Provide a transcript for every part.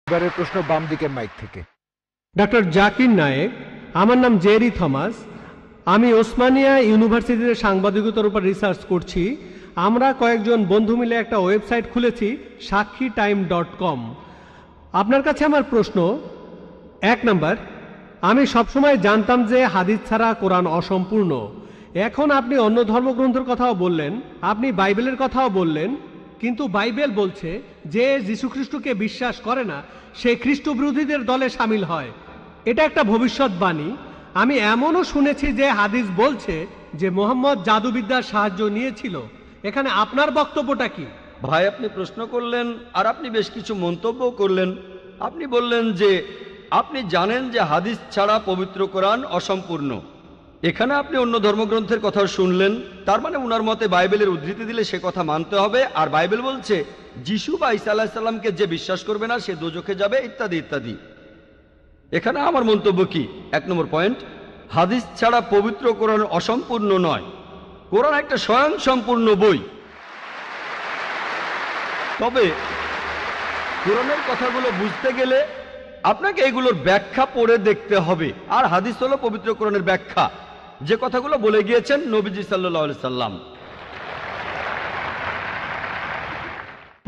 এবারের প্রশ্ন বাম দিকের মাইক থেকে। ডক্টর জাকির নায়েক, আমার নাম জেরি থমাস। আমি ওসমানিয়া ইউনিভার্সিটিতে সাংবাদিকতার উপর রিসার্চ করছি। আমরা কয়েকজন বন্ধু মিলে একটা ওয়েবসাইট খুলেছি সাক্ষীটাইম.com। আপনার কাছে আমার প্রশ্ন, 1 নাম্বার, আমি সবসময় জানতাম যে হাদিস ছাড়া কোরআন অসম্পূর্ণ। এখন আপনি অন্য ধর্মগ্রন্থের কথাও বললেন, আপনি বাইবেলের কথাও বললেন, কিন্তু বাইবেল বলছে যে যীশুখ্রিস্টকে বিশ্বাস করে না সে খ্রিস্ট বিরোধীদের দলে সামিল হয়। এটা একটা ভবিষ্যৎবাণী। আমি এমনও শুনেছি যে হাদিস বলছে যে মোহাম্মদ জাদুবিদ্যার সাহায্য নিয়েছিল। এখানে আপনার বক্তব্যটা কি? ভাই, আপনি প্রশ্ন করলেন আর আপনি বেশ কিছু মন্তব্য করলেন। আপনি বললেন যে আপনি জানেন যে হাদিস ছাড়া পবিত্র কোরআন অসম্পূর্ণ। এখানে আপনি অন্য ধর্মগ্রন্থের কথা শুনলেন, তার মানে উনার মতে বাইবেলের উদ্ধৃতি দিলে সে কথা মানতে হবে। আর বাইবেল বলছে যিশু বা ঈসা আলাইহিস সালামকে যে বিশ্বাস করবে না সে দোজখে যাবে, ইত্যাদি ইত্যাদি। এখানে আমার মন্তব্য কি? 1 নম্বর পয়েন্ট, হাদিস ছাড়া পবিত্র কোরআন অসম্পূর্ণ নয়। কোরআন একটা স্বয়ং সম্পূর্ণ বই। তবে কোরআনের কথাগুলো বুঝতে গেলে আপনাকে এগুলোর ব্যাখ্যা পড়ে দেখতে হবে। আর হাদিস হলো পবিত্র কোরআনের ব্যাখ্যা, যে কথাগুলো বলে গিয়েছেন নবীজি সাল্লাল্লাহু আলাইহি সাল্লাম।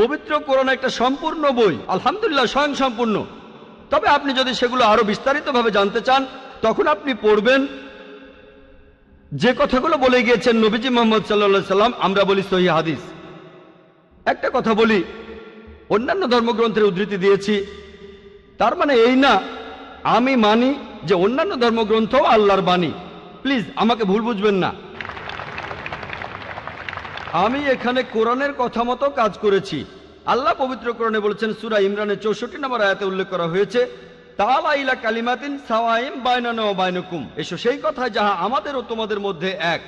পবিত্র কোরআন একটা সম্পূর্ণ বই, আলহামদুলিল্লাহ স্বয়ং সম্পূর্ণ। তবে আপনি যদি সেগুলো আরো বিস্তারিতভাবে জানতে চান, তখন আপনি পড়বেন যে কথাগুলো বলে গিয়েছেন নবীজি মুহাম্মদ সাল্লাল্লাহু আলাইহি সাল্লাম। আমরা বলি সহিহ হাদিস। একটা কথা বলি, অন্যান্য ধর্মগ্রন্থের উদ্ধৃতি দিয়েছি, তার মানে এই না আমি মানি যে অন্যান্য ধর্মগ্রন্থ আল্লাহর বাণী। প্লিজ আমাকে ভুল বুঝবেন না। আমি এখানে কোরআনের কথা মতো কাজ করেছি। আল্লাহ পবিত্র কোরআনে বলেছেন, সূরা ইমরানের 64 নম্বর আয়াতে উল্লেখ করা হয়েছে, তাআলা ইলা কালিমাতিন সাওয়াইম বাইনানা ওয়া বাইনাকুম, এসো সেই কথায় যাহা আমাদের ও তোমাদের মধ্যে এক।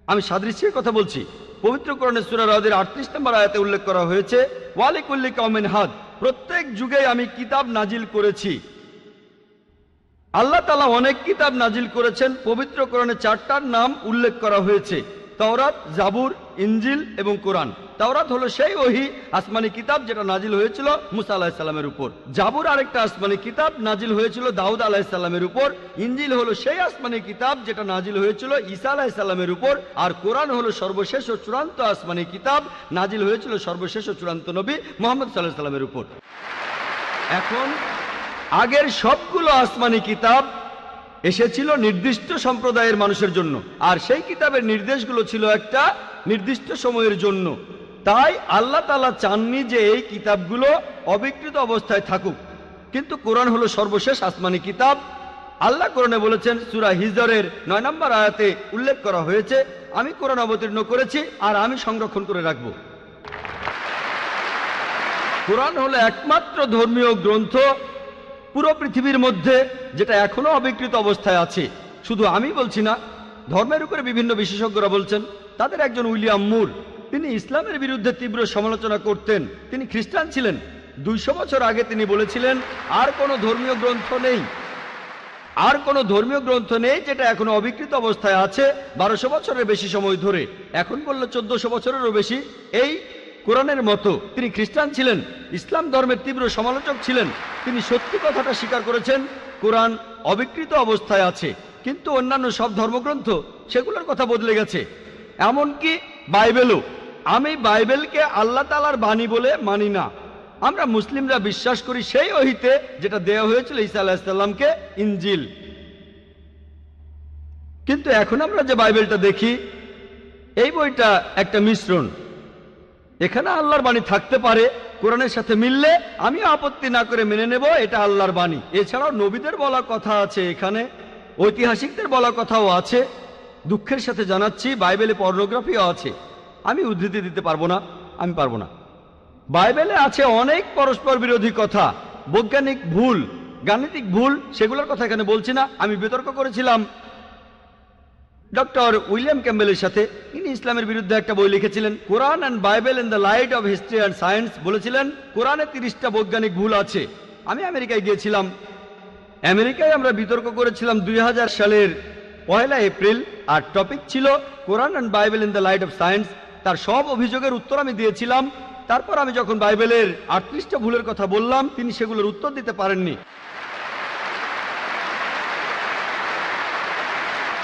আমি সাদৃশ্যের কথা বলছি। পবিত্র কোরআনের সূরা রাদের 38 নম্বর আয়াতে উল্লেখ করা হয়েছে, ওয়া লিকুল্লি কওমিন হাদ, প্রত্যেক যুগে আমি কিতাব নাজিল করেছি। আল্লাহ তাআলা অনেক কিতাব নাজিল করেছেন। পবিত্র কোরআনে 4টার নাম উল্লেখ করা হয়েছে, তাওরাত, জাবুর, ইনজিল এবং কোরআন। তাওরাত হলো সেই ওহী আসমানি কিতাব যেটা নাজিল হয়েছিল মুসা আলাইহিস সালামের উপর। জাবুর আরেকটা আসমানি কিতাব নাজিল হয়েছিল দাউদ আলাইহিস সালামের উপর। ইনজিল হলো সেই আসমানি কিতাব যেটা নাজিল হয়েছিল ঈসা আলাইহিস সালামের উপর। আর কোরআন হলো সর্বশেষ ও চূড়ান্ত আসমানি কিতাব, নাজিল হয়েছিল সর্বশেষ ও চূড়ান্ত নবী মুহাম্মদ সাল্লাল্লাহু আলাইহি সাল্লামের উপর। এখন আগের সবগুলো আসমানি কিতাব এসেছিল নির্দিষ্ট সম্প্রদায়ের মানুষের জন্য, আর সেই কিতাবের নির্দেশগুলো ছিল একটা নির্দিষ্ট সময়ের জন্য। তাই আল্লাহ তাআলা চাননি যে এই কিতাবগুলো অবিকৃত অবস্থায় থাকুক। কিন্তু কোরআন হলো সর্বশেষ আসমানি কিতাব। আল্লাহ কোরআনে বলেছেন, সূরা হিজরের 9 নম্বর আয়াতে উল্লেখ করা হয়েছে, আমি কোরআন অবতীর্ণ করেছি আর আমি সংরক্ষণ করে রাখব। কোরআন হলো একমাত্র ধর্মীয় গ্রন্থ পুরো পৃথিবীর মধ্যে যেটা এখনো অবিকৃত অবস্থায় আছে। শুধু আমি বলছি না, ধর্মের উপরে বিভিন্ন বিশেষজ্ঞরা বলছেন। তাদের একজন উইলিয়াম মুর, তিনি ইসলামের বিরুদ্ধে তীব্র সমালোচনা করতেন। তিনি খ্রিস্টান ছিলেন। 200 বছর আগে তিনি বলেছিলেন, আর কোনো ধর্মীয় গ্রন্থ নেই, আর কোনো ধর্মীয় গ্রন্থ নেই যেটা এখনো অবিকৃত অবস্থায় আছে 1200 বছরের বেশি সময় ধরে। এখন বললে 1400 বছরেরও বেশি। এই কোরআনের মতো তিনি খ্রিস্টান ছিলেন, ইসলাম ধর্মের তীব্র সমালোচক ছিলেন। তিনি সত্যি কথাটা স্বীকার করেছেন, কোরআন অবিকৃত অবস্থায় আছে। কিন্তু অন্যান্য সব ধর্মগ্রন্থ সেগুলোর কথা বদলে গেছে, এমনকি বাইবেলও। আমি বাইবেলকে আল্লাহ তাআলার বাণী বলে মানি না। আমরা মুসলিমরা বিশ্বাস করি সেই ওহীতে যেটা দেওয়া হয়েছিল ঈসা আলাইহিস সালামকে, ইনজিল। কিন্তু এখন আমরা যে বাইবেলটা দেখি, এই বইটা একটা মিশ্রণ। এখানে আল্লাহর বাণী থাকতে পারে, কোরআনের সাথে মিললে আমিও আপত্তি না করে মেনে নেব এটা আল্লাহর বাণী। এছাড়াও নবীদের বলা কথা আছে, এখানে ঐতিহাসিকদের বলা কথাও আছে। দুঃখের সাথে জানাচ্ছি, বাইবেলে পর্নোগ্রাফিও আছে। আমি উদ্ধৃতি দিতে পারবো না, আমি পারবো না। বাইবেলে আছে অনেক পরস্পর বিরোধী কথা, বৈজ্ঞানিক ভুল, গাণিতিক ভুল, সেগুলোর কথা এখানে বলছি না। আমি বিতর্ক করেছিলাম ডক্টর উইলিয়াম ক্যাম্বেলের সাথে। তিনি ইসলামের বিরুদ্ধে একটা বই লিখেছিলেন, Quran and Bible in the light of history and science. বলেছিলেন কোরআনে 30টা বৈজ্ঞানিক ভুল আছে। আমি আমেরিকায় গিয়েছিলাম। আমেরিকায় আমরা বিতর্ক করেছিলাম 2000 সালের 1 এপ্রিল, আর টপিক ছিল Quran and Bible in the light of science. তার সব অভিযোগের উত্তর আমি দিয়েছিলাম। তারপর আমি যখন বাইবেলের 38টা ভুলের কথা বললাম, তিনি সেগুলোর উত্তর দিতে পারেননি।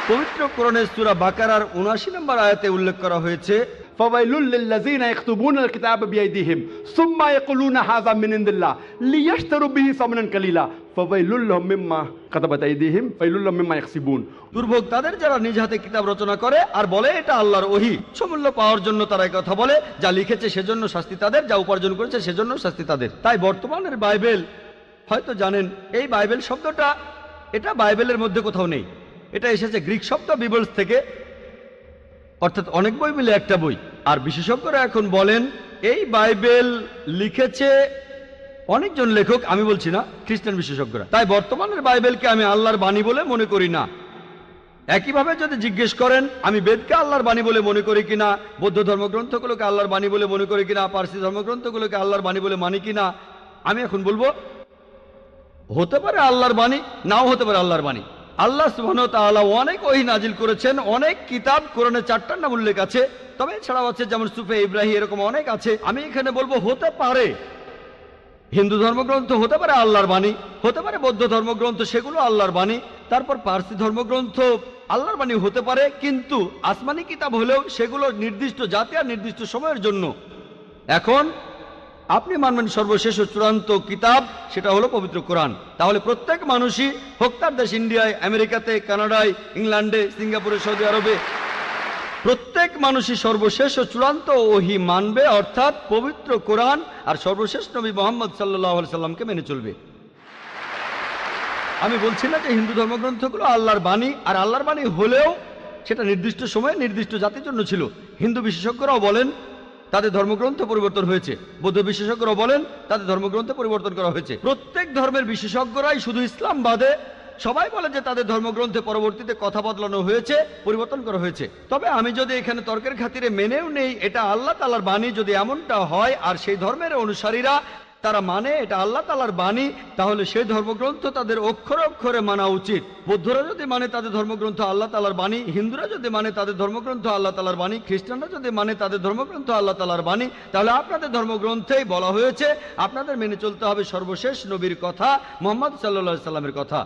পবিত্র কোরআনের সূরা বাকারার 79 নম্বর আয়াতে উল্লেখ করা হয়েছে, فويل للذين يكتبون الكتاب بأيديهم ثم يقولون هذا من عند الله ليشتروا به ثمنا قليلا فويل لهم مما كتبت أيديهم ويل لهم مما يكسبون। দুর্ভোগ তাদের যারা নিজ হাতে কিতাব রচনা করে আর বলে এটা আল্লাহর ওহী। সমূল্য পাওয়ার জন্য তারা কথা বলে, যা লিখেছে সেজন্য শাস্তি তাদের, যা উপার্জন করেছে সেজন্য শাস্তি তাদের। তাই বর্তমানের বাইবেল, হয়তো জানেন এই বাইবেল শব্দটা এটা বাইবেলের মধ্যে কোথাও নেই। এটা এসেছে গ্রিক শব্দ বিবলস থেকে, অর্থাৎ অনেক বই মিলে একটা বই। আর বিশেষজ্ঞরা এখন বলেন এই বাইবেল লিখেছে অনেকজন লেখক, আমি বলছি না, খ্রিস্টান বিশেষজ্ঞরা। তাই বর্তমানের বাইবেলকে আমি আল্লাহর বাণী বলে মনে করি না। একইভাবে যদি জিজ্ঞেস করেন আমি বেদকে আল্লাহর বাণী বলে মনে করি কিনা, বৌদ্ধ ধর্মগ্রন্থগুলোকে আল্লাহর বাণী বলে মনে করি কিনা, পার্সি ধর্মগ্রন্থগুলোকে আল্লাহর বাণী বলে মানি কিনা, আমি এখন বলবো হতে পারে আল্লাহর বাণী, নাও হতে পারে আল্লাহর বাণী। আল্লাহ সুবহানাহু ওয়া তাআলা অনেক ওহী নাজিল করেছেন, অনেক কিতাব, কোরআনে 4টার নাম উল্লেখ আছে, তবে এছাড়াও আছে যেমন সুফে ইব্রাহিম, এরকম অনেক আছে। আমি এখানে বলবো হতে পারে হিন্দু ধর্মগ্রন্থ হতে পারে আল্লাহর বাণী, হতে পারে বৌদ্ধ ধর্মগ্রন্থ সেগুলো আল্লাহর বাণী, তারপর পার্সি ধর্মগ্রন্থ আল্লাহর বাণী হতে পারে, কিন্তু আসমানি কিতাব হলেও সেগুলো নির্দিষ্ট জাতি আর নির্দিষ্ট সময়ের জন্য। এখন আপনি মানবেন সর্বশেষ ও চূড়ান্ত কিতাব, সেটা হলো পবিত্র কোরআন। তাহলে প্রত্যেক মানুষই, হোক তার দেশ ইন্ডিয়ায়, আমেরিকাতে, কানাডায়, ইংল্যান্ডে, সিঙ্গাপুরে, সৌদি আরবে, প্রত্যেক মানুষই সর্বশেষ ও চূড়ান্ত ওহী মানবে, অর্থাৎ পবিত্র কোরআন আর সর্বশেষ নবী মুহাম্মদ সাল্লাল্লাহু আলাইহি সাল্লামকে মেনে চলবে। আমি বলছি না যে হিন্দু ধর্মগ্রন্থগুলো আল্লাহর বাণী, আর আল্লাহর বাণী হলেও সেটা নির্দিষ্ট সময়ে নির্দিষ্ট জাতির জন্য ছিল। হিন্দু বিশেষজ্ঞরাও বলেন তাদের ধর্মগ্রন্থ পরিবর্তন হয়েছে, বৌদ্ধ বিশেষজ্ঞরাও বলেন তাদের ধর্মগ্রন্থ পরিবর্তন করা হয়েছে। প্রত্যেক ধর্মের বিশেষজ্ঞরাই, শুধু ইসলাম বাদে সবাই বলে যে তাদের ধর্মগ্রন্থে পরবর্তীতে কথা বদলানো হয়েছে, পরিবর্তন করা হয়েছে। তবে আমি যদি এখানে তর্কের খাতিরে মেনেও নেই এটা আল্লাহ তাআলার বাণী, যদি এমনটা হয় আর সেই ধর্মের অনুসারীরা তারা মানে এটা আল্লাহ তাআলার বাণী, তাহলে সেই ধর্মগ্রন্থ তাদের অক্ষরে অক্ষরে মানা উচিত। বৌদ্ধরা যদি মানে তাদের ধর্মগ্রন্থ আল্লাহ তাআলার বাণী, হিন্দুরা যদি মানে তাদের ধর্মগ্রন্থ আল্লাহ তাআলার বাণী, খ্রিস্টানরা যদি মানে তাদের ধর্মগ্রন্থ আল্লাহ তাআলার বাণী, তাহলে আপনাদের ধর্মগ্রন্থেই বলা হয়েছে আপনাদের মেনে চলতে হবে সর্বশেষ নবীর কথা, মুহাম্মদ সাল্লাল্লাহু আলাইহি সাল্লামের কথা।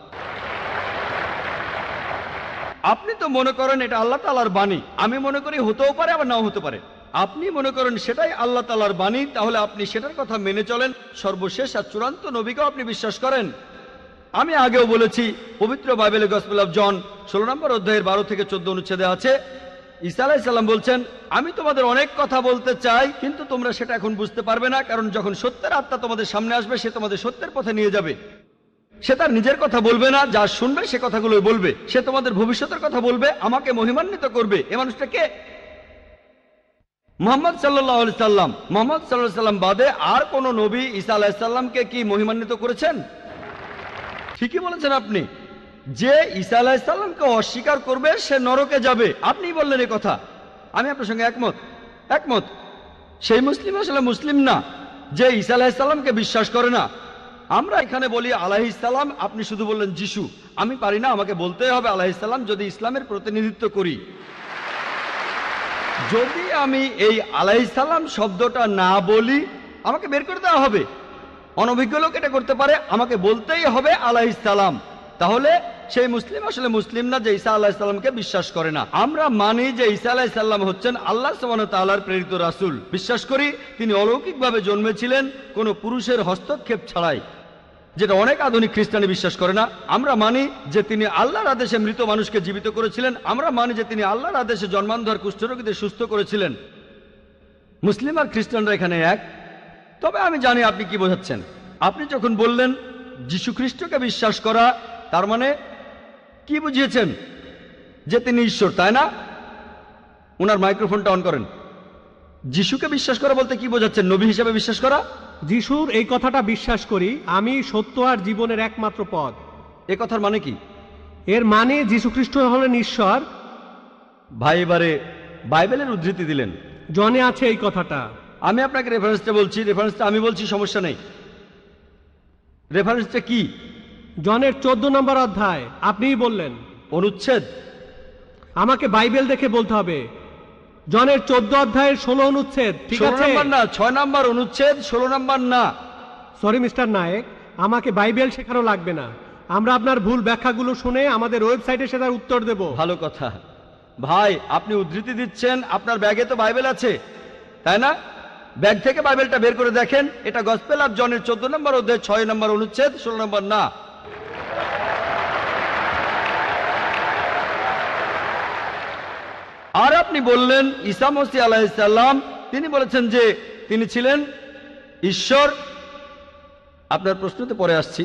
আপনি তো মনে করেন এটা আল্লাহ তাআলার বাণী, আমি মনে করি হতেও পারে আবার নাও হতে পারে। আপনি মনে করেন সেটাই আল্লাহ তাআলার বাণী, তাহলে আপনি সেটার কথা মেনে চলেন। সর্বশেষ আর চূড়ান্ত নবীকেও আপনি বিশ্বাস করেন। আমি আগেও বলেছি, পবিত্র বাইবেলে গসপেল অফ জন 16 নম্বর অধ্যায়ের 12 থেকে 14 অনুচ্ছেদে আছে, ঈসা আলাইহিস সালাম বলছেন, আমি তোমাদের অনেক কথা বলতে চাই, কিন্তু তোমরা সেটা এখন বুঝতে পারবে না, কারণ যখন সত্যের আত্মা তোমাদের সামনে আসবে সে তোমাদের সত্যের পথে নিয়ে যাবে। সে তার নিজের কথা বলবে না, যা শুনবে সে কথাগুলোই বলবে। সে তোমাদের ভবিষ্যতের কথা বলবে, আমাকে মহিমান্বিত করবে। এ মানুষটা কে? মুহাম্মদ সাল্লাল্লাহু আলাইহি সাল্লাম। মুহাম্মদ সাল্লাল্লাহু আলাইহি সাল্লাম বাদে আর কোন নবী ঈসা আলাইহিস সালামকে কি মহিমান্বিত করেছেন? ঠিকই বলেছেন আপনি, যে ঈসা আলাইহিস সালামকে অস্বীকার করবে সে নরকে যাবে। আপনিই বললেন এই কথা, আমি আপনার সঙ্গে একমত। সেই মুসলিম আসলে মুসলিম না যে ঈসা আলাইহিস সালামকে বিশ্বাস করে না। আমরা এখানে বলি আলাইহিস সালাম, আপনি শুধু বললেন যিশু। আমি পারি না, আমাকে বলতেই হবে আলাইহিস সালাম যদি ইসলামের প্রতিনিধিত্ব করি। যদি আমি এই আলাইহিস সালাম শব্দটা না বলি আমাকে বের করে দেওয়া হবে। অনভিজ্ঞ লোক এটা করতে পারে, আমাকে বলতেই হবে আলাইহিস সালাম। তাহলে সেই মুসলিম আসলে মুসলিম না যে ঈসা আলাইহিস সালামকে বিশ্বাস করে না। আমরা মানি যে ঈসা আলাইহিস সালাম হচ্ছেন আল্লাহ সুবহানাহু ওয়া তাআলার প্রেরিত রাসূল। বিশ্বাস করি তিনি অলৌকিকভাবে জন্মেছিলেন, কোনো পুরুষের হস্তক্ষেপ ছাড়াই, যেটা অনেক আধুনিক খ্রিস্টানি বিশ্বাস করে না। আমরা মানি যে তিনি আল্লাহর আদেশে মৃত মানুষকে জীবিত করেছিলেন। আমরা মানি যে তিনি আল্লাহর আদেশে জন্মান্ধর কুষ্ঠরোগীদের সুস্থ করেছিলেন। মুসলিম আর খ্রিস্টানরা এখানে এক। তবে আমি জানি আপনি কি বোঝাচ্ছেন। আপনি যখন বললেন যীশু খ্রিস্টকে বিশ্বাস করা, তার মানে কি বুঝিয়েছেন? যে তিনি ঈশ্বর, তাই না? ওনার মাইক্রোফোনটা অন করেন। যিশুকে বিশ্বাস করা বলতে কি বোঝাচ্ছেন? নবী হিসেবে বিশ্বাস করা? যিশুর এই কথাটা বিশ্বাস করি, আমি সত্য আর জীবনের একমাত্র পথ। এ কথার মানে কি? এর মানে যীশু খ্রিস্ট হলেন ঈশ্বর। ভাই এবারে বাইবেলের উদ্ধৃতি দিলেন, জনে আছে এই কথাটা। আমি আপনাকে রেফারেন্সটা বলছি, রেফারেন্সটা আমি বলছি, সমস্যা নেই। রেফারেন্সটা কি? জনের 14 নম্বর অধ্যায়। আপনিই বললেন। অনুচ্ছেদ? আমাকে বাইবেল দেখে বলতে হবে। জনের 14 অধ্যায়ের 16 অনুচ্ছেদ, ঠিক 16 আছে? নম্বর না, 6 নম্বর অনুচ্ছেদ, 16 নম্বর না। সরি মিস্টার নায়েক, আমাকে বাইবেল শেখানো লাগবে না। আমরা আপনার ভুল ব্যাখ্যাগুলো শুনে আমাদের ওয়েবসাইটে সেটার উত্তর দেব। ভালো কথা ভাই, আপনি উদ্ধৃতি দিচ্ছেন, আপনার ব্যাগে তো বাইবেল আছে তাই না? ব্যাগ থেকে বাইবেলটা বের করে দেখেন, এটা গসপেল অফ জনের 14 নম্বর অধ্যায় 6 নম্বর অনুচ্ছেদ, 16 নম্বর না। আর আপনি বললেন ঈসা মসীহ আলাইহিস সালাম, তিনি বলেছেন যে তিনি ছিলেন ঈশ্বর। আপনার প্রশ্নতে পরে আসছি,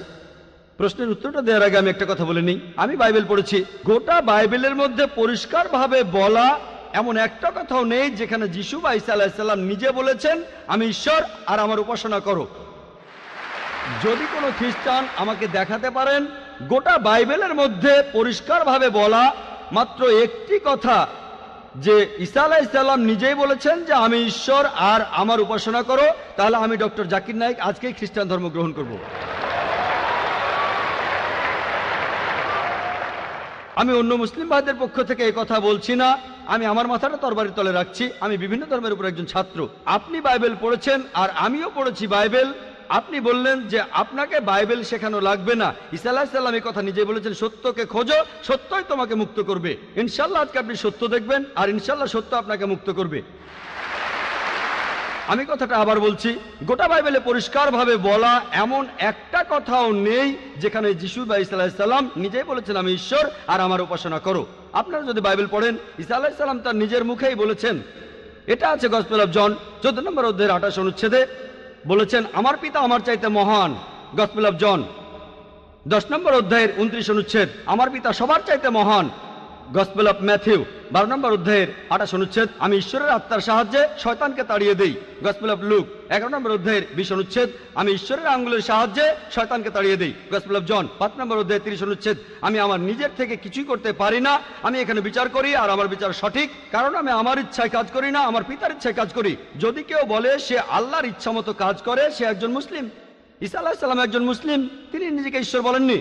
প্রশ্নের উত্তরটা দেওয়ার আগে আমি একটা কথা বলে নিই। আমি বাইবেল পড়েছি, গোটা বাইবেলের মধ্যে পরিষ্কারভাবে বলা এমন একটা কথাও নেই যেখানে যিশু বা ঈসা আলাইহিস সালাম নিজে বলেছেন আমি ঈশ্বর আর আমার উপাসনা করো। যদি কোনো খ্রিস্টান আমাকে দেখাতে পারেন গোটা বাইবেলের মধ্যে পরিষ্কারভাবে বলা মাত্র একটি কথা যে ঈসা আলাইহিস সালাম নিজেই বলেছেন যে আমি ঈশ্বর আর আমার উপাসনা করো, তাহলে আমি ডক্টর জাকির নায়েক আজকেই খ্রিস্টান ধর্ম গ্রহণ করব। আমি অন্য মুসলিম ভাইদের পক্ষ থেকে এই কথা বলছি না, আমি আমার মাথাটা তরবারির তলে রাখছি। আমি বিভিন্ন ধর্মের উপর একজন ছাত্র। আপনি বাইবেল পড়েছেন আর আমিও পড়েছি বাইবেল। আপনি বললেন যে আপনাকে বাইবেল শেখানো লাগবে না। ঈসা আলাইহিস সালাম এই কথা নিজেই বলেছেন, সত্যকে খোঁজো, সত্যই তোমাকে মুক্ত করবে। ইনশাল্লাহ আজকে আপনি সত্য দেখবেন আর ইনশাল্লাহ সত্য আপনাকে মুক্ত করবে। আমি কথাটা আবার বলছি, গোটা বাইবেলে পরিষ্কারভাবে বলা এমন একটা কথাও নেই যেখানে যিশু বা ঈসা আলাইহিস সালাম নিজেই বলেছেন আমি ঈশ্বর আর আমার উপাসনা করো। আপনারা যদি বাইবেল পড়েন, ঈসা আলাইহিস সালাম তার নিজের মুখেই বলেছেন, এটা আছে গসপেল অফ জন 14 নম্বর অধ্যায়ের 28 অনুচ্ছেদে, বলেছেন আমার পিতা আমার চাইতে মহান। গসপেল অফ জন 10 নম্বর অধ্যায়ের 29 অনুচ্ছেদ, আমার পিতা সবার চাইতে মহান। গসপেল অফ ম্যাথিউ 12 নম্বর অধ্যায়ের 28 অনুচ্ছেদ, আমি ঈশ্বরের আত্মার সাহায্যে শয়তানকে তাড়িয়ে দেই। গসপেল অফ লুক 11 নম্বর অধ্যায়ের 20 অনুচ্ছেদ, আমি ঈশ্বরের আঙ্গুলের সাহায্যে শয়তানকে তাড়িয়ে দেই। গসপেল অফ জন 5 নম্বর অধ্যায়ের 30 অনুচ্ছেদ, আমি আমার নিজের থেকে কিছুই করতে পারি না, আমি এখানে বিচার করি আর আমার বিচার সঠিক, কারণ আমি আমার ইচ্ছায় কাজ করি না, আমার পিতার ইচ্ছায় কাজ করি। যদি কেউ বলে সে আল্লাহর ইচ্ছা মতো কাজ করে, সে একজন মুসলিম। ঈসা আলাইহিস সালাম একজন মুসলিম, তিনি নিজেকে ঈশ্বর বলেননি।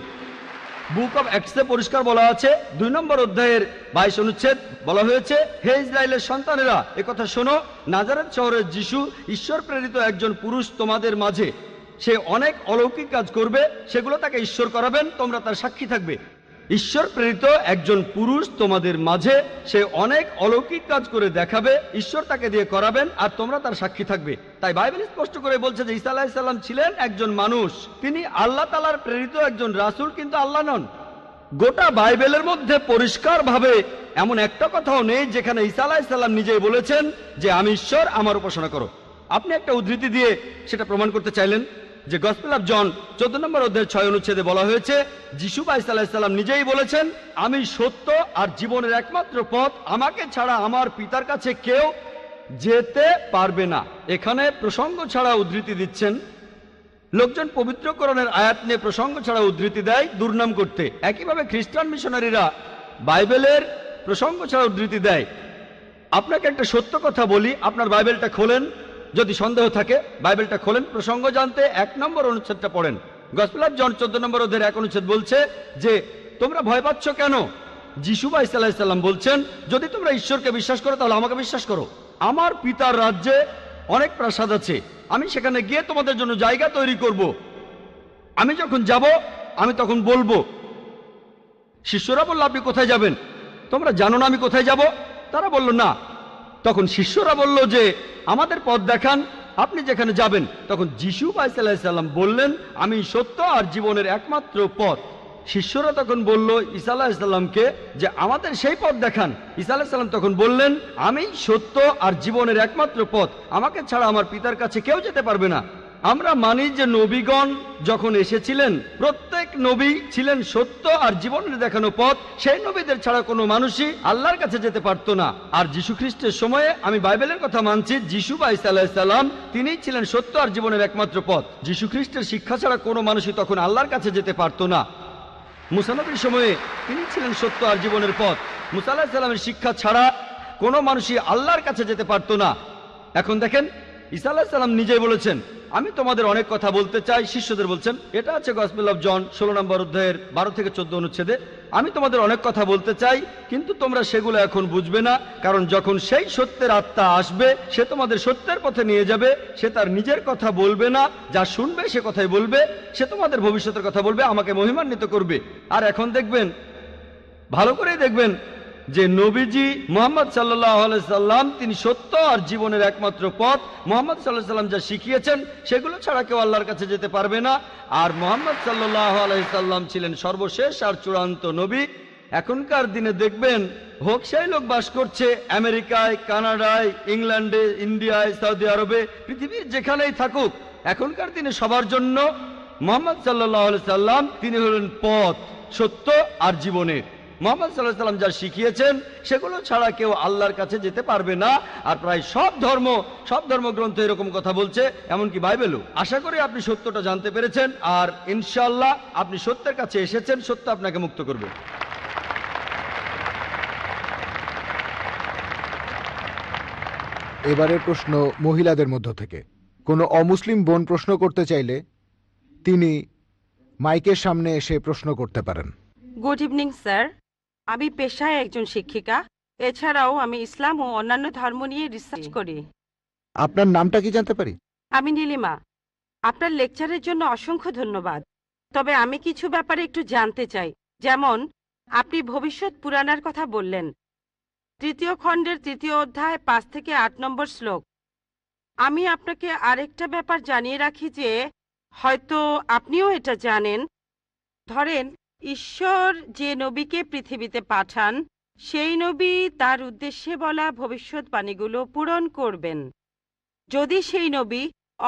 বুক অব অ্যাক্টসে পরিষ্কার বলা আছে 2 নম্বর অধ্যায়ের 22 অনুচ্ছেদ, বলা হয়েছে হে ইসরায়েলের সন্তানেরা, একথা শোনো, নাজারেত শহরের যিশু ঈশ্বর প্রেরিত একজন পুরুষ তোমাদের মাঝে, সে অনেক অলৌকিক কাজ করবে, সেগুলো তাকে ঈশ্বর করাবেন, তোমরা তার সাক্ষী থাকবে। ঈশ্বর প্রেরিত একজন পুরুষ তোমাদের মাঝে, সে অনেক অলৌকিক কাজ করে দেখাবে, ঈশ্বর তাকে দিয়ে করাবেন আর তোমরা তার সাক্ষী থাকবে। তাই বাইবেল স্পষ্ট করে বলছে যে ঈসা আলাইহিস সালাম ছিলেন একজন মানুষ, তিনি আল্লাহ তাআলার প্রেরিত একজন রাসূল, কিন্তু আল্লাহ নন। গোটা বাইবেলের মধ্যে পরিষ্কারভাবে এমন একটা কথাও নেই যেখানে ঈসা আলাইহিস সালাম নিজেই বলেছেন যে আমি ঈশ্বর, আমার উপাসনা করো। আপনি একটা উদ্ধৃতি দিয়ে সেটা প্রমাণ করতে চাইলেন যে গসপেল অফ জন 14 নম্বর অধ্যায়ের 6 অনুচ্ছেদে বলা হয়েছে যিশু বা ঈসা আলাইহিস সালাম নিজেই বলেছেন আমি সত্য আর জীবনের একমাত্র পথ, আমাকে ছাড়া আমার পিতার কাছে কেউ যেতে পারবে না। এখানে প্রসঙ্গ ছাড়া উদ্ধৃতি দিচ্ছেন। লোকজন পবিত্র কোরআনের আয়াত নিয়ে প্রসঙ্গ ছাড়া উদ্ধৃতি দেয় দুর্নাম করতে। একইভাবে খ্রিস্টান মিশনারিরা বাইবেলের প্রসঙ্গ ছাড়া উদ্ধৃতি দেয়। আপনাকে একটা সত্য কথা বলি, আপনার বাইবেলটা খোলেন, যদি সন্দেহ থাকে বাইবেলটা খোলেন, প্রসঙ্গ জানতে 1 নম্বর অনুচ্ছেদটা পড়েন। গসপেল অফ জন 14 নম্বর অধ্যায়ের 1 অনুচ্ছেদ বলছে যে তোমরা ভয় পাচ্ছ কেন? যিশু বা ঈসা আলাইহিস সালাম বলছেন যদি তোমরা ঈশ্বরকে বিশ্বাস করো তাহলে আমাকে বিশ্বাস করো। আমার পিতার রাজ্যে অনেক প্রাসাদ আছে, আমি সেখানে গিয়ে তোমাদের জন্য জায়গা তৈরি করব। আমি যখন যাব আমি তখন বলবো। শিষ্যরা বলল আপনি কোথায় যাবেন? তোমরা জানো না আমি কোথায় যাব? তারা বলল না। তখন শিষ্যরা বলল যে আমাদের পথ দেখান, আপনি যেখানে যাবেন। তখন যিশু বা ঈসা আলাইহিস সালাম বললেন আমি সত্য আর জীবনের একমাত্র পথ। শিষ্যরা তখন বলল ঈসা আলাইহিস সালামকে যে আমাদের সেই পথ দেখান। ঈসা আলাইহিস সালাম তখন বললেন আমি সত্য আর জীবনের একমাত্র পথ, আমাকে ছাড়া আমার পিতার কাছে কেউ যেতে পারবে না। আমরা মানি যে নবীগণ যখন এসেছিলেন প্রত্যেক নবী ছিলেন সত্য আর জীবনের দেখানো পথ, সেই নবীদের ছাড়া কোনো মানুষই আল্লাহর কাছে যেতে পারত না। আর যীশু খ্রিস্টের সময়ে আমি বাইবেলের কথা মানছি, যিশু বা ঈসা আলাইহিস সালাম তিনিই ছিলেন সত্য আর জীবনের একমাত্র পথ। যীশু খ্রিস্টের শিক্ষা ছাড়া কোনো মানুষই তখন আল্লাহর কাছে যেতে পারত না। মুসা নবীর সময়ে তিনি ছিলেন সত্য আর জীবনের পথ। মুসা আলাইহিস সালামের শিক্ষা ছাড়া কোনো মানুষই আল্লাহর কাছে যেতে পারত না। এখন দেখেন ঈসা আলাইহিস সালাম নিজেই বলেছেন আমি তোমাদের অনেক কথা বলতে চাই, শিষ্যদের বলছেন, এটা আছে গসপেল অফ জন 16 নম্বর অধ্যায়ের 12 থেকে 14 অনুচ্ছেদে। আমি তোমাদের অনেক কথা বলতে চাই, কিন্তু তোমরা সেগুলো এখন বুঝবে না, কারণ যখন সেই সত্যের আত্মা আসবে সে তোমাদের সত্যের পথে নিয়ে যাবে। সে তার নিজের কথা বলবে না, যা শুনবে সে কথাই বলবে। সে তোমাদের ভবিষ্যতের কথা বলবে, আমাকে মহিমান্বিত করবে। আর এখন দেখবেন, ভালো করেই দেখবেন যে নবীজি মুহাম্মদ সাল্লাল্লাহু আলাইহি সাল্লাম তিনি সত্য আর জীবনের একমাত্র পথ। মুহাম্মদ সাল্লাল্লাহু আলাইহি সাল্লাম যা শিখিয়েছেন সেগুলো ছাড়া কেউ আল্লাহর কাছে যেতে পারবে না। আর মুহাম্মদ সাল্লাল্লাহু আলাইহি সাল্লাম ছিলেন সর্বশেষ আর চূড়ান্ত নবী। এখনকার দিনে দেখবেন হোক সেই লোক বাস করছে আমেরিকায়, কানাডায়, ইংল্যান্ডে, ইন্ডিয়ায়, সৌদি আরবে, পৃথিবীর যেখানেই থাকুক, এখনকার দিনে সবার জন্য মুহাম্মদ সাল্লাল্লাহু আলাইহি সাল্লাম তিনি হলেন পথ, সত্য আর জীবনের। মুহাম্মদ সাল্লাল্লাহু আলাইহি সাল্লাম যা শিখিয়েছেন সেগুলো ছাড়া কেউ আল্লাহর কাছে যেতে পারবে না। আর প্রায় সব ধর্মগ্রন্থ এরকম কথা বলছে, এমনকি বাইবেলও। আশা করি আপনি সত্যটা জানতে পেরেছেন, আর ইনশাআল্লাহ আপনি সত্যের কাছে এসেছেন, সত্য আপনাকে মুক্ত করবে। এবারের প্রশ্ন মহিলাদের মধ্য থেকে। কোনো অমুসলিম বোন প্রশ্ন করতে চাইলে তিনি মাইকের সামনে এসে প্রশ্ন করতে পারেন। গুড ইভিনিং স্যার, আমি পেশায় একজন শিক্ষিকা। এছাড়াও আমি ইসলাম ও অন্যান্য ধর্ম নিয়ে রিসার্চ করি। আপনার নামটা কি জানতে পারি? আমি নীলিমা। আপনার লেকচারের জন্য অসংখ্য ধন্যবাদ। তবে আমি কিছু ব্যাপারে একটু জানতে চাই। যেমন আপনি ভবিষ্যৎ পুরাণের কথা বললেন, 3য় খণ্ডের 3য় অধ্যায় 5 থেকে 8 নম্বর শ্লোক। আমি আপনাকে আরেকটা ব্যাপার জানিয়ে রাখি যে হয়তো আপনিও এটা জানেন। ধরেন ঈশ্বর যে নবীকে পৃথিবীতে পাঠান, সেই নবী তার উদ্দেশ্যে বলা ভবিষ্যৎবাণীগুলো পূরণ করবেন। যদি সেই নবী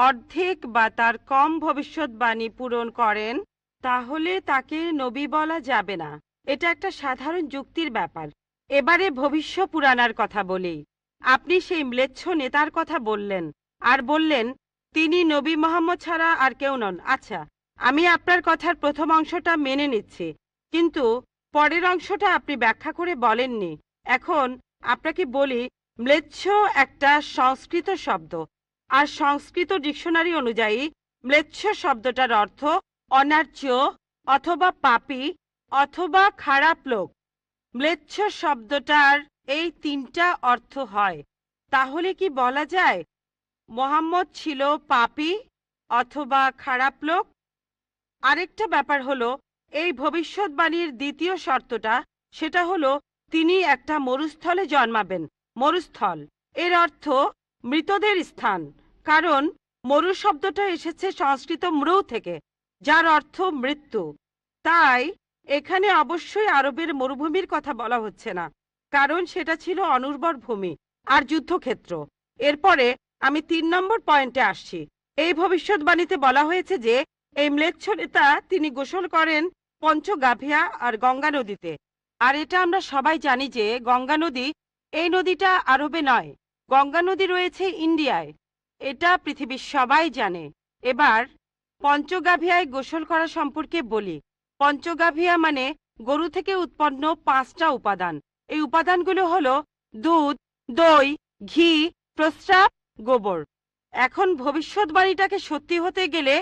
অর্ধেক বা তার কম ভবিষ্যৎবাণী পূরণ করেন, তাহলে তাকে নবী বলা যাবে না। এটা একটা সাধারণ যুক্তির ব্যাপার। এবারে ভবিষ্য পুরাণার কথা বলি। আপনি সেই ম্লেচ্ছ নেতার কথা বললেন আর বললেন তিনি নবী মুহাম্মদ ছাড়া আর কেউ নন। আচ্ছা, আমি আপনার কথার প্রথম অংশটা মেনে নিচ্ছি, কিন্তু পরের অংশটা আপনি ব্যাখ্যা করে বলেননি। এখন আপনাকে বলি, ম্লেচ্ছ একটা সংস্কৃত শব্দ, আর সংস্কৃত ডিকশনারি অনুযায়ী ম্লেচ্ছ শব্দটার অর্থ অনার্য অথবা পাপী অথবা খারাপ লোক। ম্লেচ্ছ শব্দটার এই 3টা অর্থ হয়। তাহলে কি বলা যায় মুহাম্মদ ছিল পাপী অথবা খারাপ লোক? আরেকটা ব্যাপার হলো, এই ভবিষ্যৎবাণীর দ্বিতীয় শর্তটা, সেটা হলো তিনি একটা মরুস্থলে জন্মাবেন। মরুস্থল এর অর্থ মৃতদের স্থান, কারণ মরু শব্দটা এসেছে সংস্কৃত মৃ থেকে, যার অর্থ মৃত্যু। তাই এখানে অবশ্যই আরবের মরুভূমির কথা বলা হচ্ছে না, কারণ সেটা ছিল অনুর্বর ভূমি আর যুদ্ধক্ষেত্র। এরপরে আমি 3 নম্বর পয়েন্টে আসছি। এই ভবিষ্যৎবাণীতে বলা হয়েছে যে এই ম্লেচ্ছ নেতা তিনি গোসল করেন পঞ্চগাভিয়া আর গঙ্গা নদীতে। আর এটা আমরা সবাই জানি যে গঙ্গা নদী, এই নদীটা আরবে নয়, গঙ্গা নদী রয়েছে ইন্ডিয়ায়। এটা পৃথিবীর সবাই জানে। এবার পঞ্চগাভিয়ায় গোসল করা সম্পর্কে বলি। পঞ্চগাভিয়া মানে গরু থেকে উৎপন্ন 5টা উপাদান। এই উপাদানগুলো হলো দুধ, দই, ঘি, প্রস্রাব, গোবর। এখন ভবিষ্যৎবাণীটাকে সত্যি হতে গেলে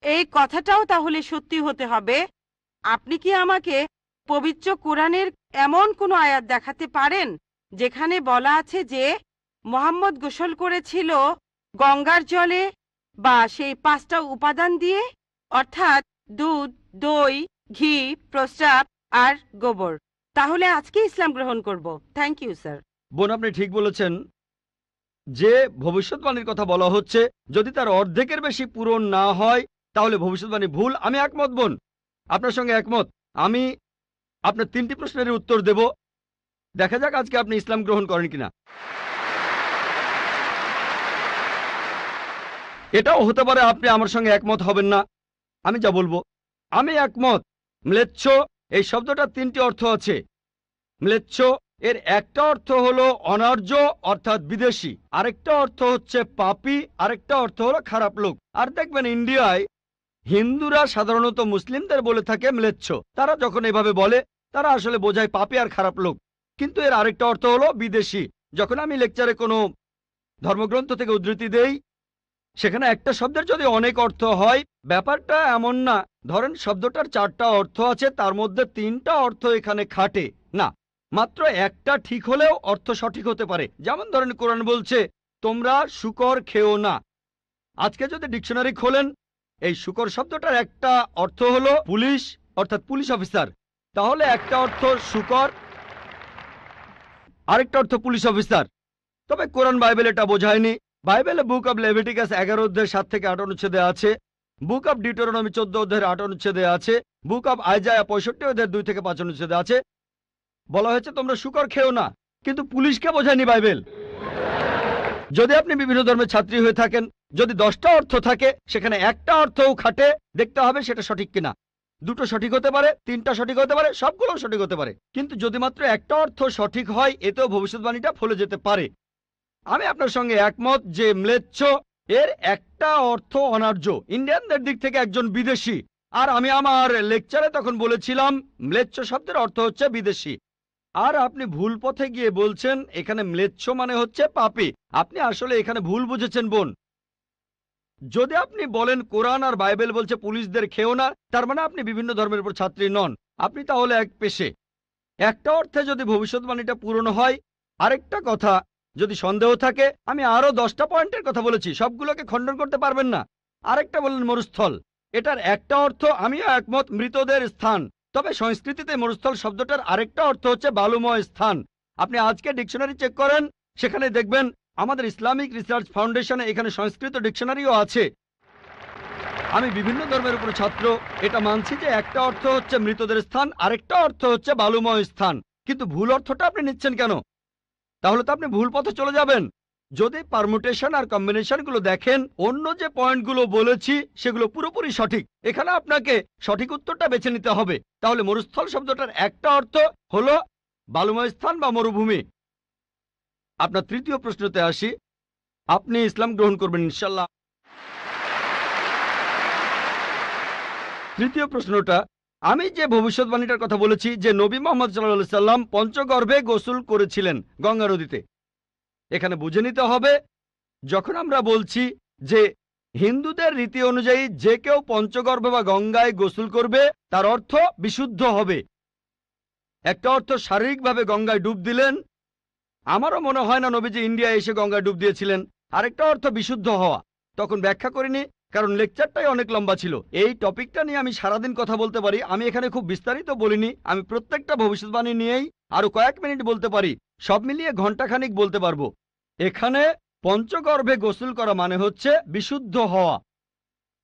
এই কথাটাও তাহলে সত্যি হতে হবে। আপনি কি আমাকে পবিত্র কোরআনের এমন কোনো আয়াত দেখাতে পারেন যেখানে বলা আছে যে মুহাম্মদ গোসল করেছিল গঙ্গার জলে বা সেই 5টা উপাদান দিয়ে, অর্থাৎ দুধ, দই, ঘি, প্রস্রাব আর গোবর? তাহলে আজকে ইসলাম গ্রহণ করব। Thank you sir. বোন, আপনি ঠিক বলেছেন যে ভবিষ্যৎবাণীর কথা বলা হচ্ছে, যদি তার অর্ধেকের বেশি পূরণ না হয় তাহলে ভবিষ্যৎবাণী ভুল। আমি একমত বোন, আপনার সঙ্গে একমত। আমি আপনার 3টি প্রশ্নের উত্তর দেব। দেখা যাক আজকে আপনি ইসলাম গ্রহণ করেন কিনা। এটাও হতে পারে আপনি আমার সঙ্গে একমত হবেন না। আমি যা বলবো, আমি একমত। ম্লেচ্ছ এই শব্দটার 3টি অর্থ আছে। ম্লেচ্ছ এর একটা অর্থ হলো অনার্য অর্থাৎ বিদেশি, আরেকটা অর্থ হচ্ছে পাপী, আরেকটা অর্থ হলো খারাপ লোক। আর দেখবেন ইন্ডিয়ায় হিন্দুরা সাধারণত মুসলিমদের বলে থাকে ম্লেচ্ছ। তারা যখন এভাবে বলে তারা আসলে বোঝায় পাপী আর খারাপ লোক, কিন্তু এর আরেকটা অর্থ হলো বিদেশি। যখন আমি লেকচারে কোনো ধর্মগ্রন্থ থেকে উদ্ধৃতি দেই সেখানে একটা শব্দের যদি অনেক অর্থ হয়, ব্যাপারটা এমন না ধরেন শব্দটার 4টা অর্থ আছে, তার মধ্যে 3টা অর্থ এখানে খাটে না, মাত্র একটা ঠিক হলেও অর্থ সঠিক হতে পারে। যেমন ধরেন কোরআন বলছে তোমরা শূকর খেও না। আজকে যদি ডিকশনারি খোলেন, এই শূকর শব্দটার একটা অর্থ হলো পুলিশ, অর্থাৎ পুলিশ অফিসার, তাহলে একটা অর্থ শূকর, আরেকটা অর্থ পুলিশ অফিসার। তবে কোরআন বাইবেল এটা বোঝায়নি। বাইবেলে বুক অব লেভিটিকাস 11 অধ্যায় 7 থেকে 8 অনুচ্ছেদে আছে, বুক অব ডিউটেরোনমি 14 অধ্যায়ের 8 অনুচ্ছেদে আছে, বুক অব আইজায়া 65 অধ্যায়ের 2 থেকে 5 অনুচ্ছেদে আছে, বলা হয়েছে তোমরা শূকর খেও না। কিন্তু পুলিশকে বোঝায়নি বাইবেল। যদি আপনি বিভিন্ন ধর্মের ছাত্রী হয়ে থাকেন, যদি 10টা অর্থ থাকে, সেখানে একটা অর্থও খাটে, দেখতে হবে সেটা সঠিক কিনা। 2টো সঠিক হতে পারে, 3টা সঠিক হতে পারে, সবগুলো সঠিক হতে পারে, কিন্তু যদি মাত্র একটা অর্থ সঠিক হয়, এতেও ভবিষ্যৎবাণীটা ফলে যেতে পারে। আমি আপনার সঙ্গে একমত যে ম্লেচ্ছ এর একটা অর্থ অনার্য, ইন্ডিয়ানদের দিক থেকে একজন বিদেশি। আর আমি আমার লেকচারে তখন বলেছিলাম ম্লেচ্ছ শব্দের অর্থ হচ্ছে বিদেশি। আর আপনি ভুল পথে গিয়ে বলছেন এখানে ম্লেচ্ছ মানে হচ্ছে পাপী। আপনি আসলে এখানে ভুল বুঝেছেন বোন। যদি আপনি বলেন কোরআন আর বাইবেল বলছে পুলিশদের খেও না, তার মানে আপনি বিভিন্ন ধর্মের উপর ছাত্রী নন, আপনি তাহলে এক পেশে। একটা অর্থে যদি ভবিষ্যৎবাণীটা পূরণ হয়। আরেকটা কথা, যদি সন্দেহ থাকে, আমি আরো 10টা পয়েন্টের কথা বলেছি, সবগুলোকে খণ্ডন করতে পারবেন না। আরেকটা বললেন মরুস্থল, এটার একটা অর্থ আমিও একমত, মৃতদের স্থান। তবে সংস্কৃতিতে মরুস্থল শব্দটার আরেকটা অর্থ হচ্ছে বালুময় স্থান। আপনি আজকে ডিকশনারি চেক করেন, সেখানে দেখবেন আমাদের ইসলামিক রিসার্চ ফাউন্ডেশনে এখানে সংস্কৃত ডিকশনারিও আছে। আমি বিভিন্ন ধর্মের উপর ছাত্র, এটা মানছি যে একটা অর্থ হচ্ছে মৃতদের স্থান, আরেকটা অর্থ হচ্ছে বালুময় স্থান, কিন্তু ভুল অর্থটা আপনি নিচ্ছেন কেন? তাহলে তো আপনি ভুল পথে চলে যাবেন। যদি পারমুটেশন আর কম্বিনেশনগুলো দেখেন, অন্য যে পয়েন্টগুলো বলেছি সেগুলো পুরোপুরি সঠিক। এখানে আপনাকে সঠিক উত্তরটা বেছে নিতে হবে। তাহলে মরুস্থল শব্দটার একটা অর্থ হলো বালুময় স্থান বা মরুভূমি। আপনার তৃতীয় প্রশ্নতে আসি, আপনি ইসলাম গ্রহণ করবেন ইনশাল্লাহ। তৃতীয় প্রশ্নটা, আমি যে ভবিষ্যৎবাণীটার কথা বলেছি যে নবী মোহাম্মদ সাল্লাল্লাহু আলাইহি সাল্লাম পঞ্চগর্ভে গোসল করেছিলেন গঙ্গা নদীতে, এখানে বুঝে নিতে হবে যখন আমরা বলছি যে হিন্দুদের রীতি অনুযায়ী যে কেউ পঞ্চগর্ভে বা গঙ্গায় গোসল করবে তার অর্থ বিশুদ্ধ হবে। একটা অর্থ শারীরিকভাবে গঙ্গায় ডুব দিলেন, আমারও মনে হয় না নবীজি ইন্ডিয়ায় এসে গঙ্গায় ডুব দিয়েছিলেন। আরেকটা অর্থ বিশুদ্ধ হওয়া, তখন ব্যাখ্যা করিনি কারণ লেকচারটাই অনেক লম্বা ছিল। এই টপিকটা নিয়ে আমি সারাদিন কথা বলতে পারি, আমি এখানে খুব বিস্তারিত বলিনি। আমি প্রত্যেকটা ভবিষ্যৎবাণী নিয়েই আরো কয়েক মিনিট বলতে পারি, সব মিলিয়ে ঘন্টাখানিক বলতে পারবো। এখানে পঞ্চগর্ভে গোসল করা মানে হচ্ছে বিশুদ্ধ হওয়া।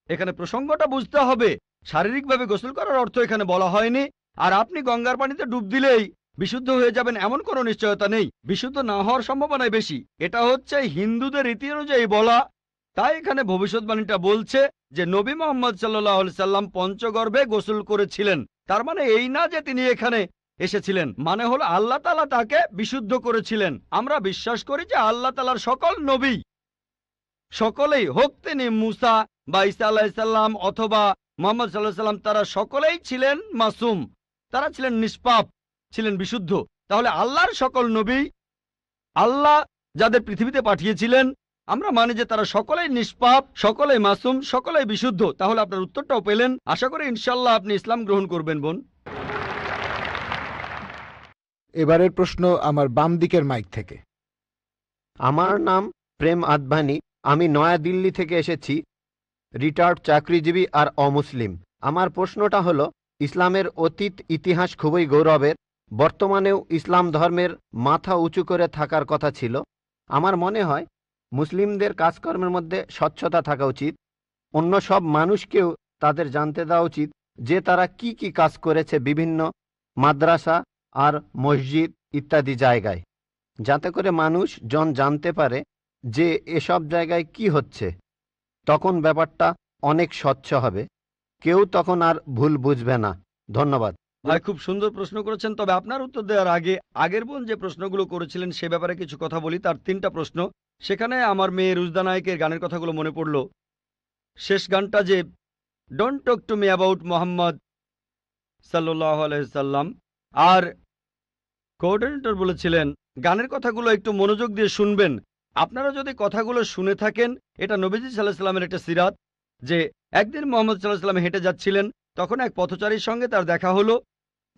এখানে প্রসঙ্গটা বুঝতে হবে, শারীরিকভাবে গোসল করার অর্থ এখানে বলা হয়নি। আর আপনি গঙ্গার পানিতে ডুব দিলেই বিশুদ্ধ হয়ে যাবেন এমন কোনো নিশ্চয়তা নেই, বিশুদ্ধ না হওয়ার সম্ভাবনাই বেশি। এটা হচ্ছে হিন্দুদের রীতি অনুযায়ী বলা। তাই এখানে ভবিষ্যৎবাণীটা বলছে যে নবী মোহাম্মদ সাল্লাল্লাহু আলাইহি সাল্লাম পঞ্চগর্ভে গোসল করেছিলেন। তার মানে এই না যে তিনি এখানে এসেছিলেন, মানে হলো আল্লাহ তাআলা তাকে বিশুদ্ধ করেছিলেন। আমরা বিশ্বাস করি যে আল্লাহ তাআলার সকল নবী, সকলেই হোক তিনি মুসা বা ঈসা আলাইহিস সালাম অথবা মুহাম্মদ সাল্লাল্লাহু আলাইহি সাল্লাম, তারা সকলেই ছিলেন মাসুম, তারা ছিলেন নিষ্পাপ, ছিলেন বিশুদ্ধ। তাহলে আল্লাহর সকল নবী, আল্লাহ যাদের পৃথিবীতে পাঠিয়েছিলেন, আমরা মানি যে তারা সকলেই নিষ্পাপ, সকলেই মাসুম, সকলেই বিশুদ্ধ। তাহলে আপনার উত্তরটাও পেলেন। আশা করি ইনশাল্লাহ আপনি ইসলাম গ্রহণ করবেন বোন। এবারের প্রশ্ন আমার বাম দিকের মাইক থেকে। আমার নাম প্রেম আদভানি, আমি নয়াদিল্লি থেকে এসেছি, রিটায়ার্ড চাকরিজীবী আর অমুসলিম। আমার প্রশ্নটা হলো, ইসলামের অতীত ইতিহাস খুবই গৌরবের, বর্তমানেও ইসলাম ধর্মের মাথা উঁচু করে থাকার কথা ছিল। আমার মনে হয় মুসলিমদের কাজকর্মের মধ্যে স্বচ্ছতা থাকা উচিত। অন্য সব মানুষকেও তাদের জানতে দেওয়া উচিত যে তারা কি কি কাজ করেছে বিভিন্ন মাদ্রাসা আর মসজিদ ইত্যাদি জায়গায়, যাতে করে মানুষজন জানতে পারে যে এসব জায়গায় কি হচ্ছে। তখন ব্যাপারটা অনেক স্বচ্ছ হবে, কেউ তখন আর ভুল বুঝবে না। ধন্যবাদ ভাই, খুব সুন্দর প্রশ্ন করেছেন। তবে আপনার উত্তর দেওয়ার আগে আগের বোন যে প্রশ্নগুলো করেছিলেন সে ব্যাপারে কিছু কথা বলি। তার 3টা প্রশ্ন, সেখানে আমার মেয়ে রুজদা নায়কের গানের কথাগুলো মনে পড়ল। শেষ গানটা যে don't talk to me about Mohammad সাল্লাল্লাহু আলাইহি সাল্লাম, আর কোঅর্ডিনেটর বলেছিলেন গানের কথাগুলো একটু মনোযোগ দিয়ে শুনবেন। আপনারা যদি কথাগুলো শুনে থাকেন, এটা নবীজি সাল্লাল্লাহু আলাইহি সাল্লামের একটা সিরাত যে একদিন মুহাম্মদ সাল্লাল্লাহু আলাইহি সাল্লাম হেঁটে যাচ্ছিলেন, তখন এক পথচারীর সঙ্গে তার দেখা হলো।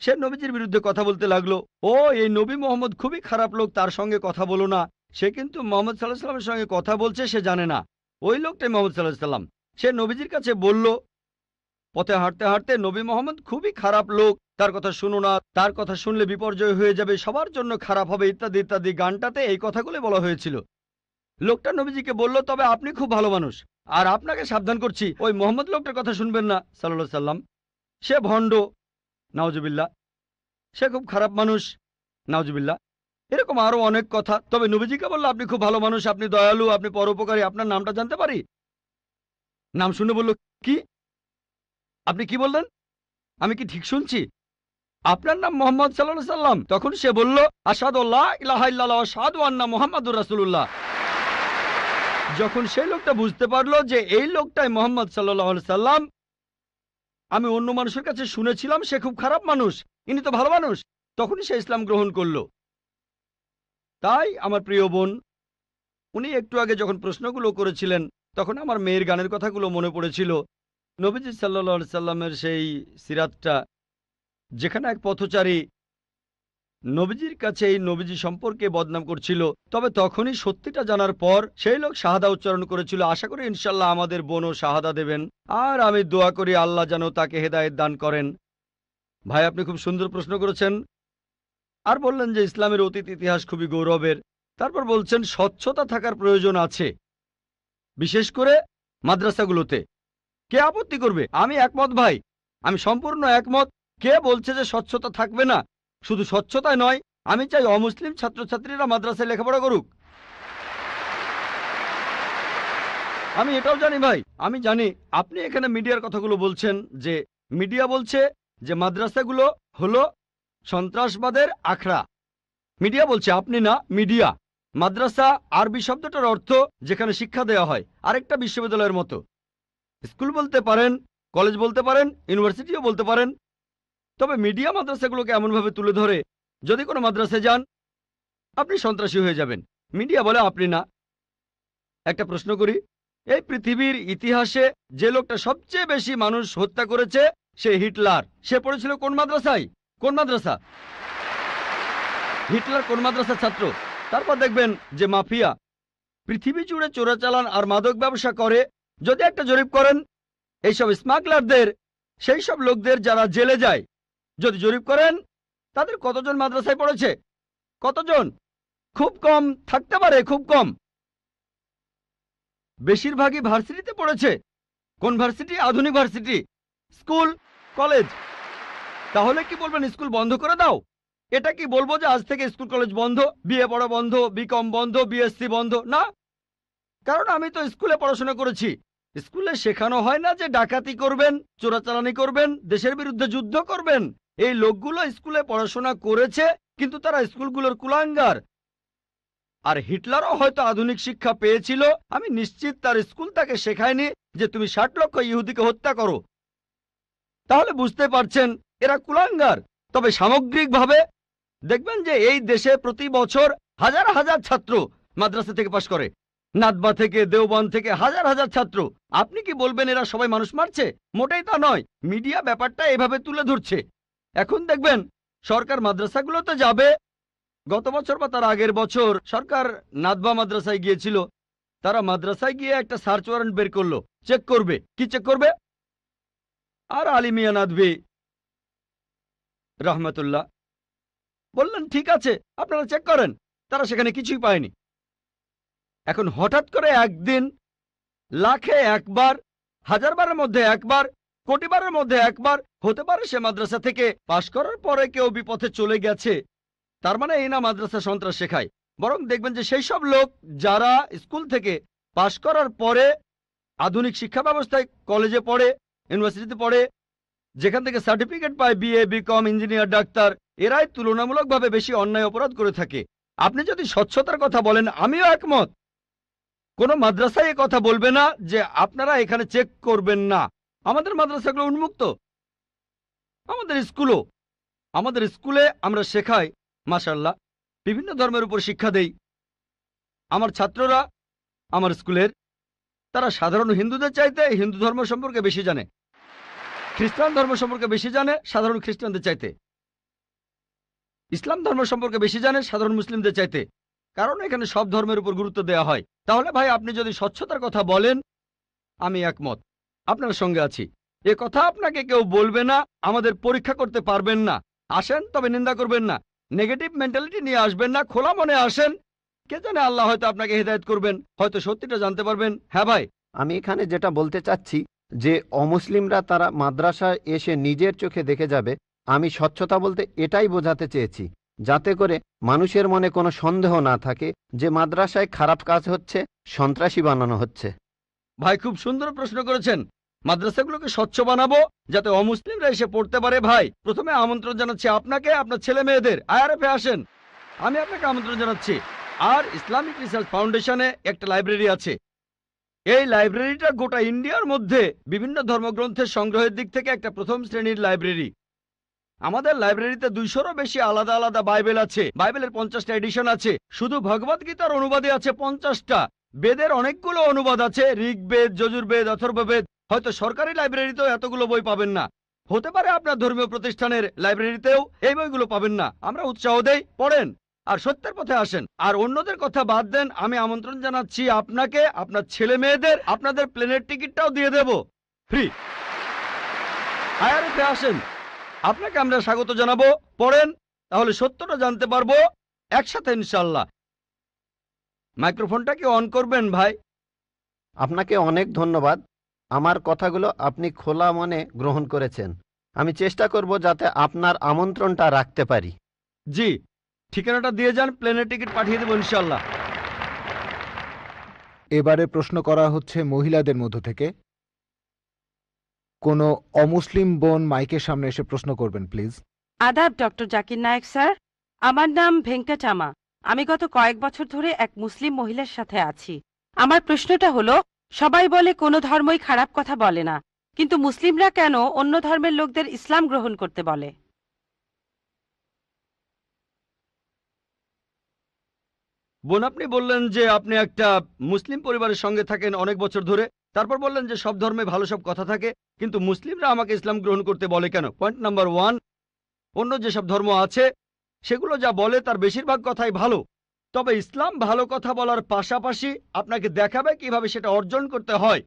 সে নবীজির বিরুদ্ধে কথা বলতে লাগলো, ও এই নবী মোহাম্মদ খুবই খারাপ লোক, তার সঙ্গে কথা বলো না। সে কিন্তু মোহাম্মদ সাল্লাল্লাহু আলাইহি সাল্লামের সঙ্গে কথা বলছে, সে জানে না ওই লোকটাই মোহাম্মদ সাল্লাল্লাহু আলাইহি সাল্লাম। সে নবীজির কাছে বলল, পথে হাঁটতে হাঁটতে, নবী মোহাম্মদ খুবই খারাপ লোক, তার কথা শুনো না, তার কথা শুনলে বিপর্যয় হয়ে যাবে, সবার জন্য খারাপ হবে, ইত্যাদি ইত্যাদি। গানটাতে এই কথাগুলো বলা হয়েছিল। লোকটা নবীজিকে বলল, তবে আপনি খুব ভালো মানুষ, আর আপনাকে সাবধান করছি, ওই মোহাম্মদ লোকটার কথা শুনবেন না সাল্লাল্লাহু আলাইহি সাল্লাম। সে ভণ্ড, নাউজুবিল্লাহ, সে খুব খারাপ মানুষ, নাউজুবিল্লাহ। এরকম আরো অনেক কথা। তবে নবীজিকে বলল, আপনি খুব ভালো মানুষ, আপনি দয়ালু, আপনি পরোপকারী, আপনার নামটা জানতে পারি? নাম শুনে বলল, কি? আপনি কি বললেন? আমি কি ঠিক শুনছি? আপনার নাম মোহাম্মদ সাল্লাল্লাহু আলাইহি সাল্লাম? তখন সে বলল, আশহাদু আল্লা ইলাহা ইল্লাল্লাহ ওয়া আশহাদু আন্না মুহাম্মাদুর রাসূলুল্লাহ। যখন সেই লোকটা বুঝতে পারলো যে এই লোকটাই মোহাম্মদ সাল্লাল্লাহু আলাইহি সাল্লাম, আমি অন্য মানুষের কাছে শুনেছিলাম সে খুব খারাপ মানুষ, ইনি তো ভালো মানুষ, তখনই সে ইসলাম গ্রহণ করলো। তাই আমার প্রিয় বোন, উনি একটু আগে যখন প্রশ্নগুলো করেছিলেন, তখন আমার মেয়ের গানের কথাগুলো মনে পড়েছিল। নবীজি সাল্লাল্লাহু আলাইহি সাল্লামের সেই সিরাতটা, যেখানে এক পথচারী নবীজির কাছে এই নবীজি সম্পর্কে বদনাম করছিল, তবে তখনই সত্যিটা জানার পর সেই লোক শাহাদা উচ্চারণ করেছিল। আশা করি ইনশাল্লাহ আমাদের বোনও শাহাদা দেবেন, আর আমি দোয়া করি আল্লাহ যেন তাকে হেদায়েত দান করেন। ভাই, আপনি খুব সুন্দর প্রশ্ন করেছেন। আর বললেন যে ইসলামের অতীত ইতিহাস খুবই গৌরবের। তারপর বলছেন স্বচ্ছতা থাকার প্রয়োজন আছে, বিশেষ করে মাদ্রাসাগুলোতে। কে আপত্তি করবে? আমি একমত ভাই, আমি সম্পূর্ণ একমত। কে বলছে যে স্বচ্ছতা থাকবে না? শুধু স্বচ্ছতায় নয়, আমি চাই অমুসলিম ছাত্রছাত্রীরা মাদ্রাসায় লেখাপড়া করুক। আমি এটাও জানি ভাই, আমি জানি আপনি এখানে মিডিয়ার কথাগুলো বলছেন, যে মিডিয়া বলছে যে মাদ্রাসাগুলো হলো সন্ত্রাসবাদের আখড়া। মিডিয়া বলছে, আপনি না, মিডিয়া। মাদ্রাসা আরবি শব্দটার অর্থ যেখানে শিক্ষা দেওয়া হয়, আরেকটা বিশ্ববিদ্যালয়ের মতো। স্কুল বলতে পারেন, কলেজ বলতে পারেন, ইউনিভার্সিটিও বলতে পারেন। তবে মিডিয়া মাদ্রাসাগুলোকে এমনভাবে তুলে ধরে, যদি কোনো মাদ্রাসায় যান আপনি সন্ত্রাসী হয়ে যাবেন। মিডিয়া বলে আপনি না। একটা প্রশ্ন করি, এই পৃথিবীর ইতিহাসে যে লোকটা সবচেয়ে বেশি মানুষ হত্যা করেছে সে হিটলার। সে পড়েছিল কোন মাদ্রাসায়? কোন মাদ্রাসা? হিটলার কোন মাদ্রাসার ছাত্র? তারপর দেখবেন যে মাফিয়া পৃথিবী জুড়ে চোরাচালান আর মাদক ব্যবসা করে। যদি একটা জরিপ করেন এইসব স্মাগলারদের, সেই সব লোকদের যারা জেলে যায়, যদি জরিপ করেন তাদের কতজন মাদ্রাসায় পড়েছে? কতজন? খুব কম থাকতে পারে, খুব কম। বেশিরভাগই ভার্সিটিতে পড়েছে। কোন ভার্সিটি? আধুনিক ভার্সিটি, স্কুল, কলেজ। তাহলে কি বলবেন স্কুল বন্ধ করে দাও? এটা কি বলবো যে আজ থেকে স্কুল কলেজ বন্ধ, বিএ পড়া বন্ধ, বিকম বন্ধ, বিএসসি বন্ধ? না, কারণ আমি তো স্কুলে পড়াশোনা করেছি। স্কুলে শেখানো হয় না যে ডাকাতি করবেন, চোরাচালানি করবেন, দেশের বিরুদ্ধে যুদ্ধ করবেন। এই লোকগুলো স্কুলে পড়াশোনা করেছে, কিন্তু তারা স্কুলগুলোর কুলাঙ্গার। আর হিটলারও হয়তো আধুনিক শিক্ষা পেয়েছিল, আমি নিশ্চিত তার স্কুল তাকে শেখায়নি যে তুমি 60 লক্ষ ইহুদিকে হত্যা করো। তাহলে বুঝতে পারছেন এরা কুলাঙ্গার। তবে সামগ্রিকভাবে দেখবেন যে এই দেশে প্রতি বছর হাজার হাজার ছাত্র মাদ্রাসা থেকে পাশ করে, নাদবা থেকে, দেওবন্দ থেকে হাজার হাজার ছাত্র। আপনি কি বলবেন এরা সবাই মানুষ মারছে? মোটেই তা নয়। মিডিয়া ব্যাপারটা এভাবে তুলে ধরছে। এখন দেখবেন সরকার মাদ্রাসাগুলোতে যাবে। গত বছর বা তার আগের বছর সরকার নাদবা মাদ্রাসায় গিয়েছিল। তারা মাদ্রাসায় গিয়ে একটা সার্চ ওয়ারেন্ট বের করলো, চেক করবে। কি চেক করবে? আর আলী মিয়া নাদভি রহমতুল্লাহ বললেন, ঠিক আছে আপনারা চেক করেন। তারা সেখানে কিছুই পায়নি। এখন হঠাৎ করে একদিন লাখে একবার, হাজারবারের মধ্যে একবার, কোটিবারের মধ্যে একবার হতে পারে সে মাদ্রাসা থেকে পাশ করার পরে কেউ বিপথে চলে গেছে। তার মানে এই না মাদ্রাসা সন্ত্রাস শেখায়। বরং দেখবেন যে সেই সব লোক যারা স্কুল থেকে পাশ করার পরে আধুনিক শিক্ষা ব্যবস্থায় কলেজে পড়ে, ইউনিভার্সিটিতে পড়ে, যেখান থেকে সার্টিফিকেট পায় বিএ, বিকম, ইঞ্জিনিয়ার, ডাক্তার, এরাই তুলনামূলকভাবে বেশি অন্যায় অপরাধ করে থাকে। আপনি যদি স্বচ্ছতার কথা বলেন, আমিও একমত। কোনো মাদ্রাসায় কথা বলবে না যে আপনারা এখানে চেক করবেন না। আমাদের মাদ্রাসাগুলো উন্মুক্ত। আমাদের স্কুলে আমরা শেখাই, মাশাআল্লাহ, বিভিন্ন ধর্মের উপর শিক্ষা দেই। আমার ছাত্ররা আমার স্কুলের, তারা সাধারণ হিন্দুদের চাইতে হিন্দু ধর্ম সম্পর্কে বেশি জানে, খ্রিস্টান ধর্ম সম্পর্কে বেশি জানে সাধারণ খ্রিস্টানদের চাইতে, ইসলাম ধর্ম সম্পর্কে বেশি জানে সাধারণ মুসলিমদের চাইতে, কারণ এখানে সব ধর্মের উপর গুরুত্ব দেওয়া হয়। তাহলে ভাই আপনি যদি স্বচ্ছতার কথা বলেন, আমি একমত, আপনার সঙ্গে আছি। এ কথা আপনাকে কেউ বলবে না, আমাদের পরীক্ষা করতে পারবেন না। আসেন, তবে নিন্দা করবেন না, নেগেটিভ মেন্টালিটি নিয়ে আসবেন না, খোলা মনে আসেন। কে জানে আল্লাহ হয়তো আপনাকে হেদায়েত করবেন, হয়তো সত্যিটা জানতে পারবেন। হ্যাঁ ভাই, আমি এখানে যেটা বলতে চাচ্ছি যে অমুসলিমরা তারা মাদ্রাসায় এসে নিজের চোখে দেখে যাবে, আমি স্বচ্ছতা বলতে এটাই বোঝাতে চেয়েছি, যাতে করে মানুষের মনে কোনো সন্দেহ না থাকে যে মাদ্রাসায় খারাপ কাজ হচ্ছে, সন্ত্রাসী বানানো হচ্ছে। ভাই খুব সুন্দর প্রশ্ন করেছেন। মাদ্রাসাগুলোকে স্বচ্ছ বানাবো যাতে অমুসলিমরা এসে পড়তে পারে। ভাই প্রথমে আমন্ত্রণ জানাচ্ছি আপনাকে, আপনার ছেলে মেয়েদের আইআরএফে আসেন, আমি আপনাকে আমন্ত্রণ জানাচ্ছি। আর ইসলামিক রিসার্চ ফাউন্ডেশনে একটা লাইব্রেরি আছে। এই লাইব্রেরিটা গোটা ইন্ডিয়ার মধ্যে বিভিন্ন ধর্মগ্রন্থের সংগ্রহের দিক থেকে একটা প্রথম শ্রেণীর লাইব্রেরি। আমাদের লাইব্রেরিতে 200-রও বেশি আলাদা আলাদা বাইবেল আছে। বাইবেলের 50টা এডিশন আছে। শুধু ভগবদ গীতার অনুবাদে আছে 50টা। বেদের অনেকগুলো অনুবাদ আছে, ঋগ্বেদ, যজুর্বেদ, অথর্ববেদ। হয়তো সরকারি লাইব্রেরিতেও এতগুলো বই পাবেন না, হতে পারে আপনার ধর্মীয় প্রতিষ্ঠানের লাইব্রেরিতেও এই বইগুলো পাবেন না। আমরা উৎসাহ দেই, পড়েন আর সত্যের পথে আসেন। আর অন্যদের কথা বাদ দেন, আমি আমন্ত্রণ জানাচ্ছি আপনাকে, আপনার ছেলে মেয়েদের, আপনাদের প্লেনের টিকিটটাও দিয়ে দেব ফ্রি। আইআরএফে আসেন, আপনাকে আমরা স্বাগত জানাবো। পড়েন, তাহলে সত্যটা জানতে পারবো একসাথে ইনশাল্লাহ। মাইক্রোফোনটা কি অন করবেন ভাই? আপনাকে অনেক ধন্যবাদ। আমার কথাগুলো আপনি খোলা মনে গ্রহণ করেছেন। আমি চেষ্টা করব যাতে আপনার আমন্ত্রণটা রাখতে পারি। জি, ঠিকানাটা দিয়ে যান, প্লেনের টিকিট পাঠিয়ে দেবো ইনশাল্লাহ। এবারে প্রশ্ন করা হচ্ছে মহিলাদের মধ্য থেকে। কোনো অমুসলিম বোন মাইকের সামনে এসে প্রশ্ন করবেন প্লিজ। আদাব ডক্টর জাকির নায়েক স্যার, আমার নাম ভেঙ্কটামা। আমি গত কয়েক বছর ধরে এক মুসলিম মহিলার সাথে আছি। আমার প্রশ্নটা হলো, সবাই বলে কোনো ধর্মই খারাপ কথা বলে না, কিন্তু মুসলিমরা কেন অন্য ধর্মের লোকদের ইসলাম গ্রহণ করতে বলে? বোন, আপনি বললেন যে আপনি একটা মুসলিম পরিবারের সঙ্গে থাকেন অনেক বছর ধরে, তারপর বললেন যে সব ধর্মে ভালো সব কথা থাকে, কিন্তু মুসলিমরা আমাকে ইসলাম গ্রহণ করতে বলে কেন? পয়েন্ট নাম্বার 1, অন্য যেসব ধর্ম আছে সেগুলো যা বলে তার বেশিরভাগ কথাই ভালো, তবে ইসলাম ভালো কথা বলার পাশাপাশি আপনাকে দেখাবে কিভাবে সেটা অর্জন করতে হয়।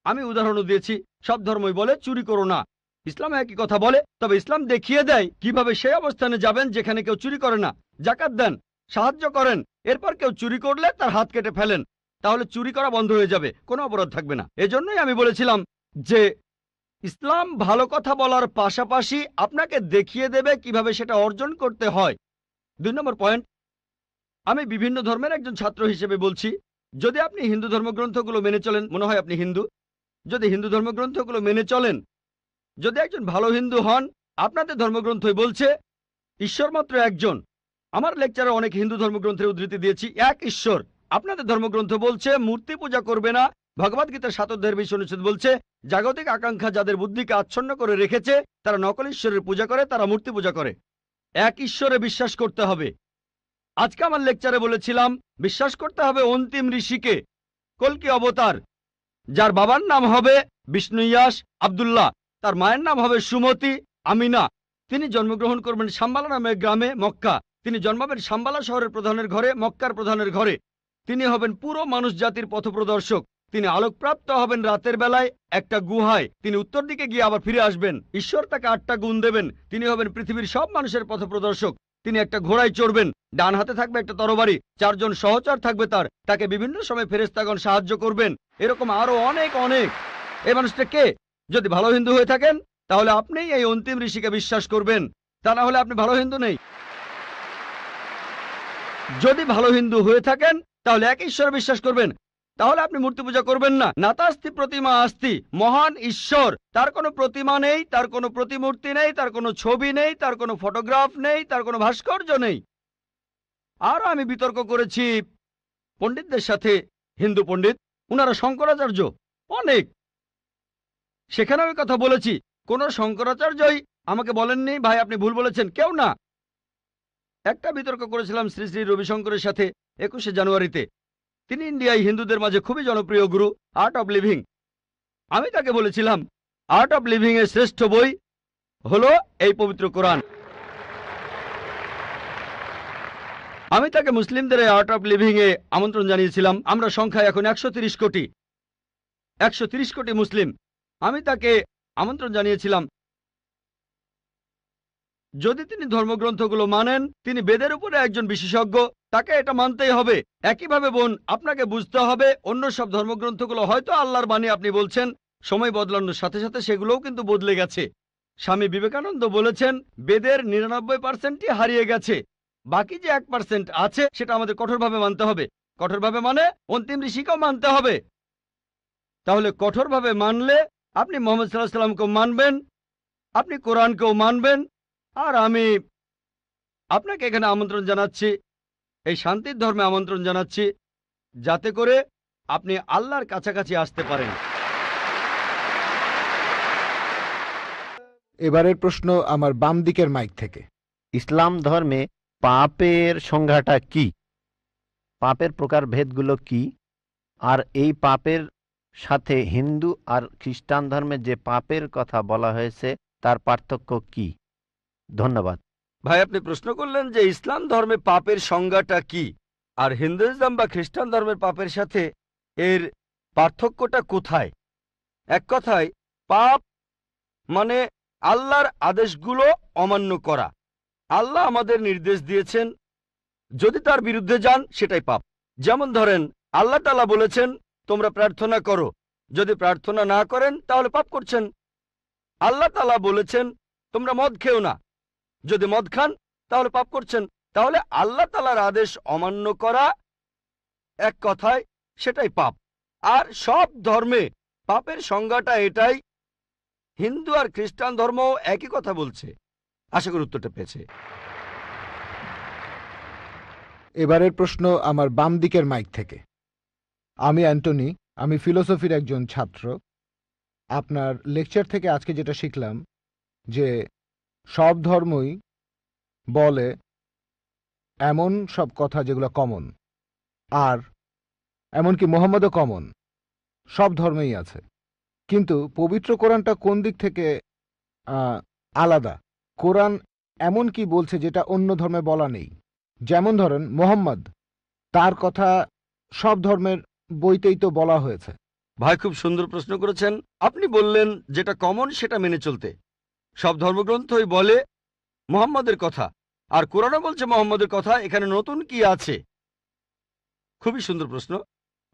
আমি উদাহরণও দিয়েছি, সব ধর্মই বলে চুরি করো না, ইসলাম একই কথা বলে, তবে ইসলাম দেখিয়ে দেয় কিভাবে সেই অবস্থানে যাবেন যেখানে কেউ চুরি করে না। জাকাত দেন, সাহায্য করেন, এরপর কেউ চুরি করলে তার হাত কেটে ফেলেন, তাহলে চুরি করা বন্ধ হয়ে যাবে, কোনো অপরাধ থাকবে না। এজন্যই আমি বলেছিলাম যে ইসলাম ভালো কথা বলার পাশাপাশি আপনাকে দেখিয়ে দেবে কিভাবে সেটা অর্জন করতে হয়। 2 নম্বর পয়েন্ট, আমি বিভিন্ন ধর্মের একজন ছাত্র হিসেবে বলছি, যদি আপনি হিন্দু ধর্মগ্রন্থগুলো মেনে চলেন, মনে হয় আপনি হিন্দু, যদি হিন্দু ধর্মগ্রন্থগুলো মেনে চলেন, যদি একজন ভালো হিন্দু হন, আপনাদের ধর্মগ্রন্থই বলছে ঈশ্বর মাত্র একজন। আমার লেকচারে অনেক হিন্দু ধর্মগ্রন্থের উদ্ধৃতি দিয়েছি, এক ঈশ্বর। আপনাদের ধর্মগ্রন্থ বলছে মূর্তি পূজা করবে না। ভগবদ গীতার 7 অধ্যায়ের 20 অনুচ্ছেদ বলছে জাগতিক আকাঙ্ক্ষা যাদের বুদ্ধিকে আচ্ছন্ন করে রেখেছে তারা নকল ঈশ্বরের পূজা করে, তারা মূর্তি পূজা করে। এক ঈশ্বরে বিশ্বাস করতে হবে। আজকে আমার লেকচারে বলেছিলাম বিশ্বাস করতে হবে অন্তিম ঋষিকে, কল্কি অবতার, যার বাবার নাম হবে বিষ্ণুইয়াস আব্দুল্লাহ, তার মায়ের নাম হবে সুমতি আমিনা। তিনি জন্মগ্রহণ করবেন শাম্বালা নামের গ্রামে মক্কা। তিনি জন্মাবেন শাম্বালা শহরের প্রধানের ঘরে, মক্কার প্রধানের ঘরে। তিনি হবেন পুরো মানুষ জাতির পথপ্রদর্শক। তিনি আলোকপ্রাপ্ত হবেন রাতের বেলায় একটা গুহায়। তিনি উত্তর দিকে গিয়ে আবার ফিরে আসবেন। ঈশ্বর তাকে 8টা গুণ দেবেন। তিনি হবেন পৃথিবীর সব মানুষের পথপ্রদর্শক। তিনি একটা ঘোড়ায় চড়বেন, ডান হাতে থাকবে একটা তরবারি, 4 জন সহচর থাকবে তাকে বিভিন্ন সময় ফেরেশতাগণ সাহায্য করবেন। এরকম আরো অনেক অনেক। এই মানুষটা কে? যদি ভালো হিন্দু হয়ে থাকেন তাহলে আপনি এই অন্তিম ঋষিকে বিশ্বাস করবেন, তা না হলে আপনি ভালো হিন্দু নেই। যদি ভালো হিন্দু হয়ে থাকেন তাহলে এক ঈশ্বর বিশ্বাস করবেন, তাহলে আপনি মূর্তি পূজা করবেন না। নাতাস্তি প্রতিমা আস্তি, মহান ঈশ্বর, তার কোনো প্রতিমা নেই, তার কোনো প্রতিমূর্তি নেই, তার কোনো ছবি নেই, তার কোনো ফটোগ্রাফ নেই, তার কোনো ভাস্কর্য নেই। আর আমি বিতর্ক করেছি পণ্ডিতদের সাথে, হিন্দু পণ্ডিত, উনারা শঙ্করাচার্য অনেক, সেখানে আমি কথা বলেছি। কোন শঙ্করাচার্যই আমাকে বলেননি ভাই আপনি ভুল বলেছেন, কেউ না। একটা বিতর্ক করেছিলাম শ্রী শ্রী রবিশঙ্করের সাথে 21শে জানুয়ারিতে। তিনি ইন্ডিয়ায় হিন্দুদের মাঝে খুবই জনপ্রিয় গুরু, আর্ট অব লিভিং। আমি তাকে বলেছিলাম আর্ট অব লিভিং এর শ্রেষ্ঠ বই হলো এই পবিত্র কোরআন। আমি তাকে মুসলিমদের এই আর্ট অব লিভিং এ আমন্ত্রণ জানিয়েছিলাম। আমরা সংখ্যায় এখন 130 কোটি, 130 কোটি মুসলিম। আমি তাকে আমন্ত্রণ জানিয়েছিলাম যদি তিনি ধর্মগ্রন্থগুলো মানেন, তিনি বেদের উপরে একজন বিশেষজ্ঞ, তাকে এটা মানতেই হবে। একইভাবে বোন, আপনাকে বুঝতে হবে অন্য সব ধর্মগ্রন্থগুলো হয়তো আল্লাহর বাণী আপনি বলছেন, সময় বদলানোর সাথে সাথে সেগুলোও কিন্তু বদলে গেছে। স্বামী বিবেকানন্দ বলেছেন বেদের 99%ই হারিয়ে গেছে, বাকি যে 1% আছে সেটা আমাদের কঠোরভাবে মানতে হবে। কঠোরভাবে মানে অন্তিম ঋষিকেও মানতে হবে। তাহলে কঠোরভাবে মানলে আপনি মোহাম্মদ সাল্লাল্লাহু আলাইহি ওয়াসাল্লামকেও মানবেন, আপনি কোরআনকেও মানবেন। আর আমি আপনাকে এখানে আমন্ত্রণ জানাচ্ছি, এই শান্তির ধর্মে আমন্ত্রণ জানাচ্ছি, যাতে করে আপনি আল্লাহর কাছাকাছি আসতে পারেন। এবারের প্রশ্ন আমার বাম দিকের মাইক থেকে। ইসলাম ধর্মে পাপের সংজ্ঞাটা কি? পাপের প্রকারভেদগুলো কি? আর এই পাপের সাথে হিন্দু আর খ্রিস্টান ধর্মে যে পাপের কথা বলা হয়েছে তার পার্থক্য কি? ধন্যবাদ। ভাই, আপনি প্রশ্ন করলেন যে ইসলাম ধর্মে পাপের সংজ্ঞাটা কি, আর হিন্দুইজম বা খ্রিস্টান ধর্মের পাপের সাথে এর পার্থক্যটা কোথায়। এক কথায় পাপ মানে আল্লাহর আদেশগুলো অমান্য করা। আল্লাহ আমাদের নির্দেশ দিয়েছেন, যদি তার বিরুদ্ধে যান সেটাই পাপ। যেমন ধরেন আল্লাহ তাআলা বলেছেন তোমরা প্রার্থনা করো, যদি প্রার্থনা না করেন তাহলে পাপ করছেন। আল্লাহ তাআলা বলেছেন তোমরা মদ খেও না, যদি মদ খান তাহলে পাপ করছেন। তাহলে আল্লাহ তাআলার আদেশ অমান্য করা এক কথায় সেটাই পাপ। আর সব ধর্মে পাপের সংজ্ঞাটা এটাই। হিন্দু আর খ্রিস্টান ধর্ম একই কথা বলছে। আশা করি উত্তরটা পেয়েছে। এবারের প্রশ্ন আমার বাম দিকের মাইক থেকে। আমি অ্যান্টনি, আমি ফিলোসফির একজন ছাত্র। আপনার লেকচার থেকে আজকে যেটা শিখলাম যে সব ধর্মই বলে এমন সব কথা যেগুলো কমন, আর এমনকি মোহাম্মদও কমন, সব ধর্মেই আছে। কিন্তু পবিত্র কোরআনটা কোন দিক থেকে আলাদা? কোরআন এমন কি বলছে যেটা অন্য ধর্মে বলা নেই? যেমন ধরেন মোহাম্মদ, তার কথা সব ধর্মের বইতেই তো বলা হয়েছে। ভাই, খুব সুন্দর প্রশ্ন করেছেন। আপনি বললেন যেটা কমন সেটা মেনে চলতে। সব ধর্মগ্রন্থই বলে মুহাম্মদের কথা, আর কোরআনও বলছে মুহাম্মদের কথা। এখানে নতুন কি আছে? খুবই সুন্দর প্রশ্ন।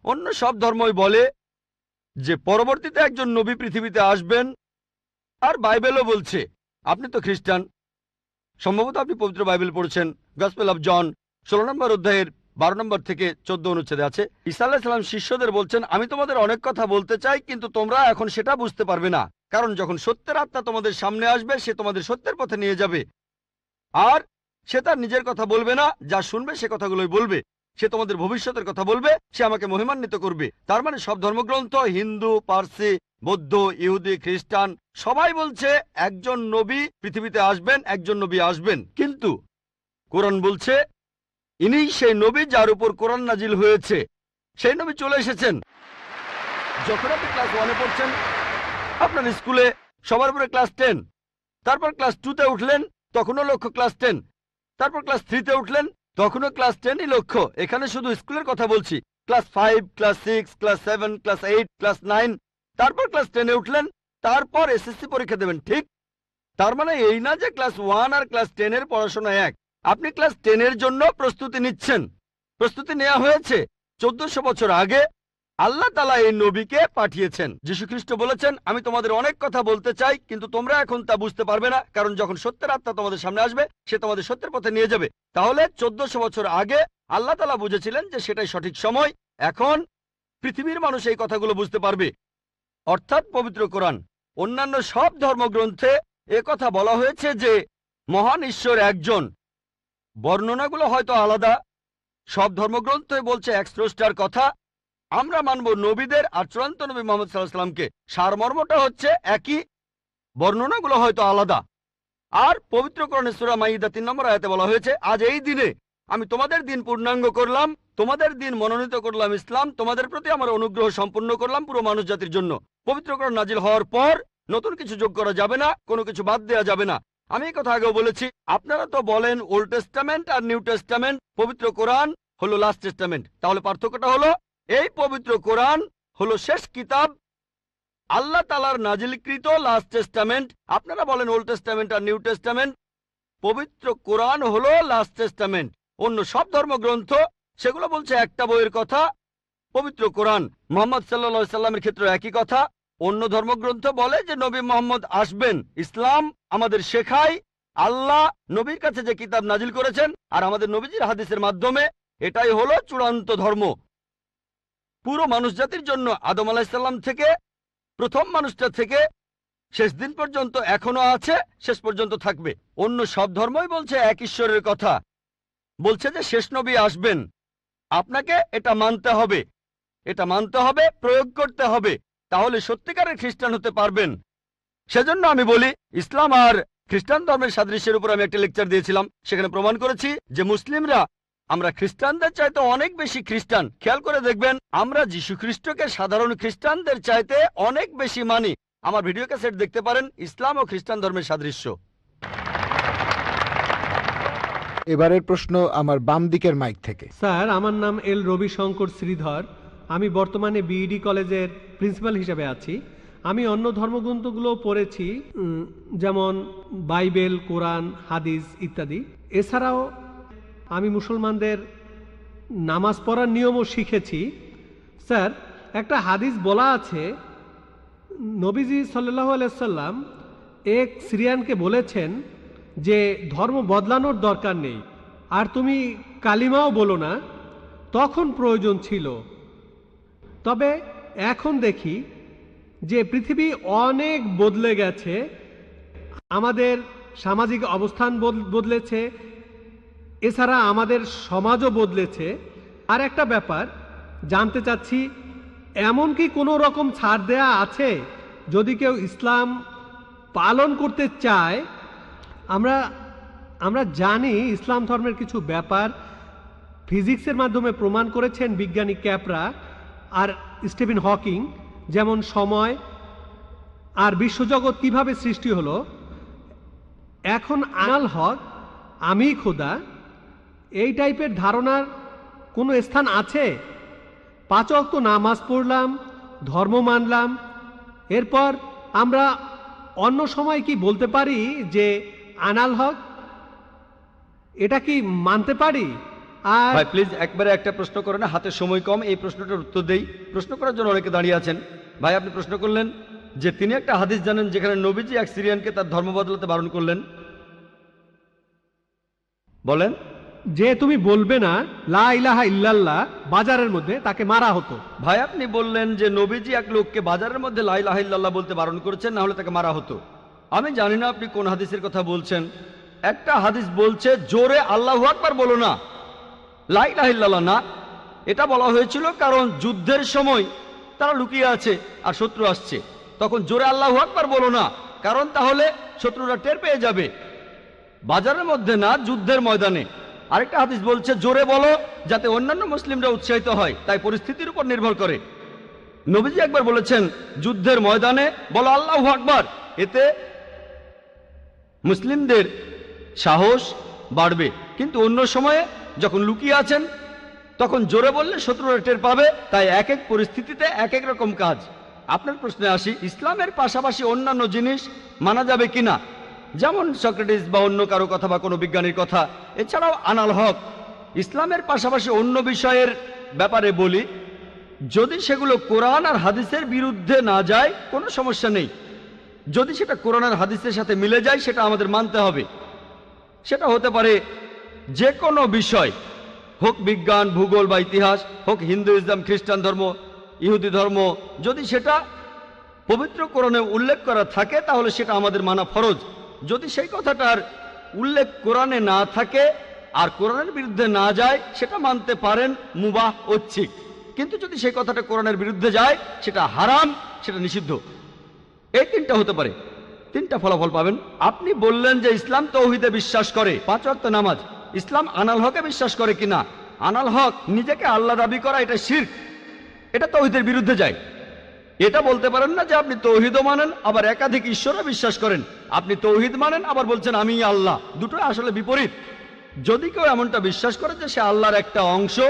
অন্য সব ধর্মই বলে যে পরবর্তীতে একজন নবী পৃথিবীতে আসবেন, আর বাইবেলও বলছে। আপনি তো খ্রিস্টান, সম্ভবত আপনি পবিত্র বাইবেল পড়েছেন। গসপেল অফ জন 16 নম্বর অধ্যায়ের 12 নম্বর থেকে 14 অনুচ্ছেদে আছে, ঈসা আলাইহিস সালাম শিষ্যদের বলছেন আমি তোমাদের অনেক কথা বলতে চাই, কিন্তু তোমরা এখন সেটা বুঝতে পারবে না, কারণ যখন সত্যের আত্মা তোমাদের সামনে আসবে সে তোমাদের সত্যের পথে নিয়ে যাবে। আর সে তার নিজের কথা বলবে না, যা শুনবে সে কথাগুলোই বলবে। সে তোমাদের ভবিষ্যতের কথা বলবে, সে আমাকে মহিমান্বিত করবে। তার মানে সব ধর্মগ্রন্থ, হিন্দু, পার্সি, বৌদ্ধ, ইহুদি, খ্রিস্টান সবাই বলছে একজন নবী পৃথিবীতে আসবেন, একজন নবী আসবেন। কিন্তু কোরআন বলছে ইনিই সেই নবী যার উপর কোরআন নাজিল হয়েছে। সেই নবী চলে এসেছেন। যখন আপনি ক্লাস 1-এ পড়ছেন, আপনার স্কুলে সবার উপরে ক্লাস 10, তারপর ক্লাস 2-তে উঠলেন, তখনও লক্ষ্য ক্লাস 10, তারপর ক্লাস 3-তে উঠলেন, তখনও ক্লাস 10ই লক্ষ্য। এখানে শুধু স্কুলের কথা বলছি। Class 5, class 6, class 7, class 8, class 9, তারপর ক্লাস 10-এ উঠলেন, তারপর এসএসসি পরীক্ষা দেবেন, ঠিক? তার মানে এই না যে ক্লাস 1 আর ক্লাস 10-এর পড়াশোনা এক। আপনি ক্লাস 10-এর জন্য প্রস্তুতি নিচ্ছেন। প্রস্তুতি নেওয়া হয়েছে 1400 বছর আগে। আল্লাহ তাআলা এই নবীকে পাঠিয়েছেন। যীশু খ্রিস্ট বলেছেন আমি তোমাদের অনেক কথা বলতে চাই, কিন্তু তোমরা এখন তা বুঝতে পারবে না, কারণ যখন সত্যের আত্মা তোমাদের সামনে আসবে সে তোমাদের সত্যের পথে নিয়ে যাবে। তাহলে 1400 বছর আগে আল্লাহ তাআলা বুঝেছিলেন যে সেটাই সঠিক সময়। এখন পৃথিবীর মানুষ এই কথাগুলো বুঝতে পারবে, অর্থাৎ পবিত্র কোরআন। অন্যান্য সব ধর্মগ্রন্থে কথা বলা হয়েছে যে মহান ঈশ্বর একজন। বর্ণনাগুলো হয়তো আলাদা। সব ধর্মগ্রন্থই বলছে এক স্রষ্টার কথা। আমরা মানব নবীদের আর চূড়ান্ত নবী মুহাম্মদ সাল্লাল্লাহু আলাইহি ওয়াসাল্লামকে। সারমর্মটা হচ্ছে একই, বর্ণনাগুলো হয়তো আলাদা। আর পবিত্র কোরআনে সূরা মাইদা 3 নম্বর আয়াতে বলা হয়েছে আজ এই দিনে আমি তোমাদের দিন পূর্ণাঙ্গ করলাম, তোমাদের দিন মনোনীত করলাম ইসলাম, তোমাদের প্রতি আমার অনুগ্রহ সম্পূর্ণ করলাম পুরো মানুষ জাতির জন্য। পবিত্রকরণ নাজিল হওয়ার পর নতুন কিছু যোগ করা যাবে না, কোনো কিছু বাদ দেওয়া যাবে না। আমি এই কথা আগেও বলেছি, আপনারা তো বলেন ওল্ড টেস্টামেন্ট আর নিউ টেস্টামেন্ট, পবিত্র কোরআন হলো লাস্ট টেস্টামেন্ট। তাহলে পার্থক্যটা হলো এই পবিত্র কোরআন হলো শেষ কিতাব, আল্লাহ তাআলার নাজিলকৃত লাস্ট টেস্টামেন্ট। আপনারা বলেন ওল্ড টেস্টামেন্ট আর নিউ টেস্টামেন্ট, পবিত্র কোরআন হলো লাস্ট টেস্টামেন্ট। অন্য সব ধর্মগ্রন্থ সেগুলো বলছে একটা বইয়ের কথা, পবিত্র কোরআন মুহাম্মদ সাল্লাল্লাহু আলাইহি সাল্লামের ক্ষেত্রে একই কথা। অন্য ধর্মগ্রন্থ বলে যে নবী মুহাম্মদ আসবেন। ইসলাম আমাদের শেখায় আল্লাহ নবীর কাছে যে কিতাব নাজিল করেছেন আর আমাদের নবীজির হাদিসের মাধ্যমে, এটাই হলো চূড়ান্ত ধর্ম পুরো মানুষ জাতির জন্য। আদম আলাইহিস সালাম থেকে প্রথম মানুষটা থেকে শেষ দিন পর্যন্ত এখনো আছে, শেষ পর্যন্ত থাকবে। অন্য সব ধর্মই বলছে এক ঈশ্বরের কথা, বলছে যে শেষ নবী আসবেন। আপনাকে এটা মানতে হবে, এটা মানতে হবে, প্রয়োগ করতে হবে, তাহলে সত্যিকারের খ্রিস্টান হতে পারবেন। সেজন্য আমি বলি ইসলাম আর খ্রিস্টান ধর্মের সাদৃশ্যের উপর আমি একটা লেকচার দিয়েছিলাম, সেখানে প্রমাণ করেছি যে মুসলিমরা আমরা খ্রিস্টানদের চাইতে অনেক বেশি খ্রিস্টান। খেয়াল করে দেখবেন আমরা যীশু খ্রিস্টকে সাধারণ খ্রিস্টানদের চাইতে অনেক বেশি মানি। আমার ভিডিও ক্যাসেট দেখতে পারেন, ইসলাম ও খ্রিস্টান ধর্মের সাদৃশ্য। এবারের প্রশ্ন আমার বাম দিকের মাইক থেকে। স্যার, আমার নাম এল রবিশঙ্কর শ্রীধর। আমি বর্তমানে বিইডি কলেজের প্রিন্সিপাল হিসেবে আছি। আমি অন্য ধর্মগ্রন্থগুলো পড়েছি, যেমন বাইবেল, কোরআন, হাদিস ইত্যাদি। এছাড়াও আমি মুসলমানদের নামাজ পড়ার নিয়মও শিখেছি। স্যার, একটা হাদিস বলা আছে, নবীজি সাল্লাল্লাহু আলাইহি সাল্লাম এক সিরিয়ানকে বলেছেন যে ধর্ম বদলানোর দরকার নেই, আর তুমি কালিমাও বলো না, তখন প্রয়োজন ছিল। তবে এখন দেখি যে পৃথিবী অনেক বদলে গেছে, আমাদের সামাজিক অবস্থান বদলেছে, এছাড়া আমাদের সমাজও বদলেছে। আর একটা ব্যাপার জানতে চাচ্ছি, এমন কি কোনো রকম ছাড় দেয়া আছে যদি কেউ ইসলাম পালন করতে চায়? আমরা জানি ইসলাম ধর্মের কিছু ব্যাপার ফিজিক্সের মাধ্যমে প্রমাণ করেছেন বিজ্ঞানী ক্যাপরা আর স্টিফেন হকিং, যেমন সময় আর বিশ্বজগৎ কিভাবে সৃষ্টি হলো। এখন আনাল হক, আমি খোদা, এই টাইপের ধারণার কোনো স্থান আছে? 5 ওয়াক্ত নামাজ পড়লাম, ধর্ম মানলাম, এরপর আমরা অন্য সময় কি বলতে পারি যে আনাল হক? এটা কি মানতে পারি? আর ভাই প্লিজ একবারে একটা প্রশ্ন করেন, হাতে সময় কম, এই প্রশ্নটার উত্তর দেই। প্রশ্ন করার জন্য অনেকে দাঁড়িয়ে আছেন। ভাই আপনি প্রশ্ন করলেন যে তিনি একটা হাদিস জানেন যেখানে নবীজি এক সিরিয়ানকে তার ধর্ম বদলাতে বারণ করলেন। বলেন। যে তুমি বলবে না লা ইলাহা ইল্লাল্লাহ, বাজারের মধ্যে তাকে মারা হতো। ভাই আপনি বললেন যে নবীজি এক লোককে বাজারের মধ্যে লা ইলাহা ইল্লাল্লাহ বলতে বারণ করেছেন, না হলে তাকে মারা হতো। আমি জানি না আপনি কোন হাদিসের কথা বলছেন। একটা হাদিস বলছে জোরে আল্লাহু আকবার বলো না, লা ইলাহা ইল্লাল্লাহ না। এটা বলা হয়েছিল কারণ যুদ্ধের সময় তারা লুকিয়ে আছে আর শত্রু আসছে, তখন জোরে আল্লাহু আকবার বলো না, কারণ তাহলে শত্রুরা টের পেয়ে যাবে। বাজারের মধ্যে না, যুদ্ধের ময়দানে। আরেকটা হাদিস বলছে জোরে বলো যাতে অন্যান্য মুসলিমরা উৎসাহিত হয়, তাই পরিস্থিতির উপর নির্ভর করে। নবীজি একবার বলেছেন যুদ্ধের ময়দানে বলো আল্লাহু আকবার, এতে মুসলিমদের সাহস বাড়বে। কিন্তু অন্য সময়ে যখন লুকিয়ে আছেন তখন জোরে বললে শত্রুরা টের পাবে, তাই এক এক পরিস্থিতিতে এক এক রকম কাজ। আপনার প্রশ্নে আসি, ইসলামের পাশাপাশি অন্যান্য জিনিস মানা যাবে কিনা, যেমন সক্রেটিস বা অন্য কারো কথা বা কোনো বিজ্ঞানীর কথা। এছাড়াও আনাল হক, ইসলামের পাশাপাশি অন্য বিষয়ের ব্যাপারে বলি, যদি সেগুলো কোরআন আর হাদিসের বিরুদ্ধে না যায় কোনো সমস্যা নেই। যদি সেটা কোরআন আর হাদিসের সাথে মিলে যায় সেটা আমাদের মানতে হবে। সেটা হতে পারে যে কোনো বিষয়, হোক বিজ্ঞান, ভূগোল বা ইতিহাস, হোক হিন্দুইজম, খ্রিস্টান ধর্ম, ইহুদি ধর্ম। যদি সেটা পবিত্র কোরআনে উল্লেখ করা থাকে তাহলে সেটা আমাদের মানা ফরজ। যদি সেই কথাটার উল্লেখ কোরআনে না থাকে আর কোরআনের বিরুদ্ধে না যায় সেটা মানতে পারেন মুবাহ, ঐচ্ছিক। কিন্তু যদি সেই কথাটা কোরআনের বিরুদ্ধে যায় সেটা হারাম, সেটা নিষিদ্ধ। এই তিনটা হতে পারে, 3টা ফলাফল পাবেন। আপনি বললেন যে ইসলাম তৌহিদে বিশ্বাস করে, 5 ওয়াক্ত নামাজ। ইসলাম আনাল হকে বিশ্বাস করে কিনা। আনাল হক নিজেকে আল্লাহ দাবি করা এটা শিরক, এটা তাওহীদের বিরুদ্ধে যায়। এটা বলতে পারেন না যে আপনি তৌহিদও মানেন আবার একাধিক ঈশ্বরও বিশ্বাস করেন। আপনি তৌহিদ মানেন আবার বলছেন আমি আল্লাহ, দুটো আসলে বিপরীত। যদি কেউ এমনটা বিশ্বাস করে যে সে আল্লাহর একটা অংশ,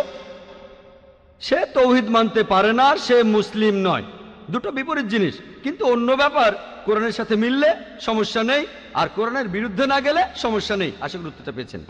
সে তৌহিদ মানতে পারে না, সে মুসলিম নয়। দুটো বিপরীত জিনিস। কিন্তু অন্য ব্যাপার কোরআনের সাথে মিললে সমস্যা নেই, আর কোরআনের বিরুদ্ধে না গেলে সমস্যা নেই। আশা করি উত্তরটা পেয়েছেন।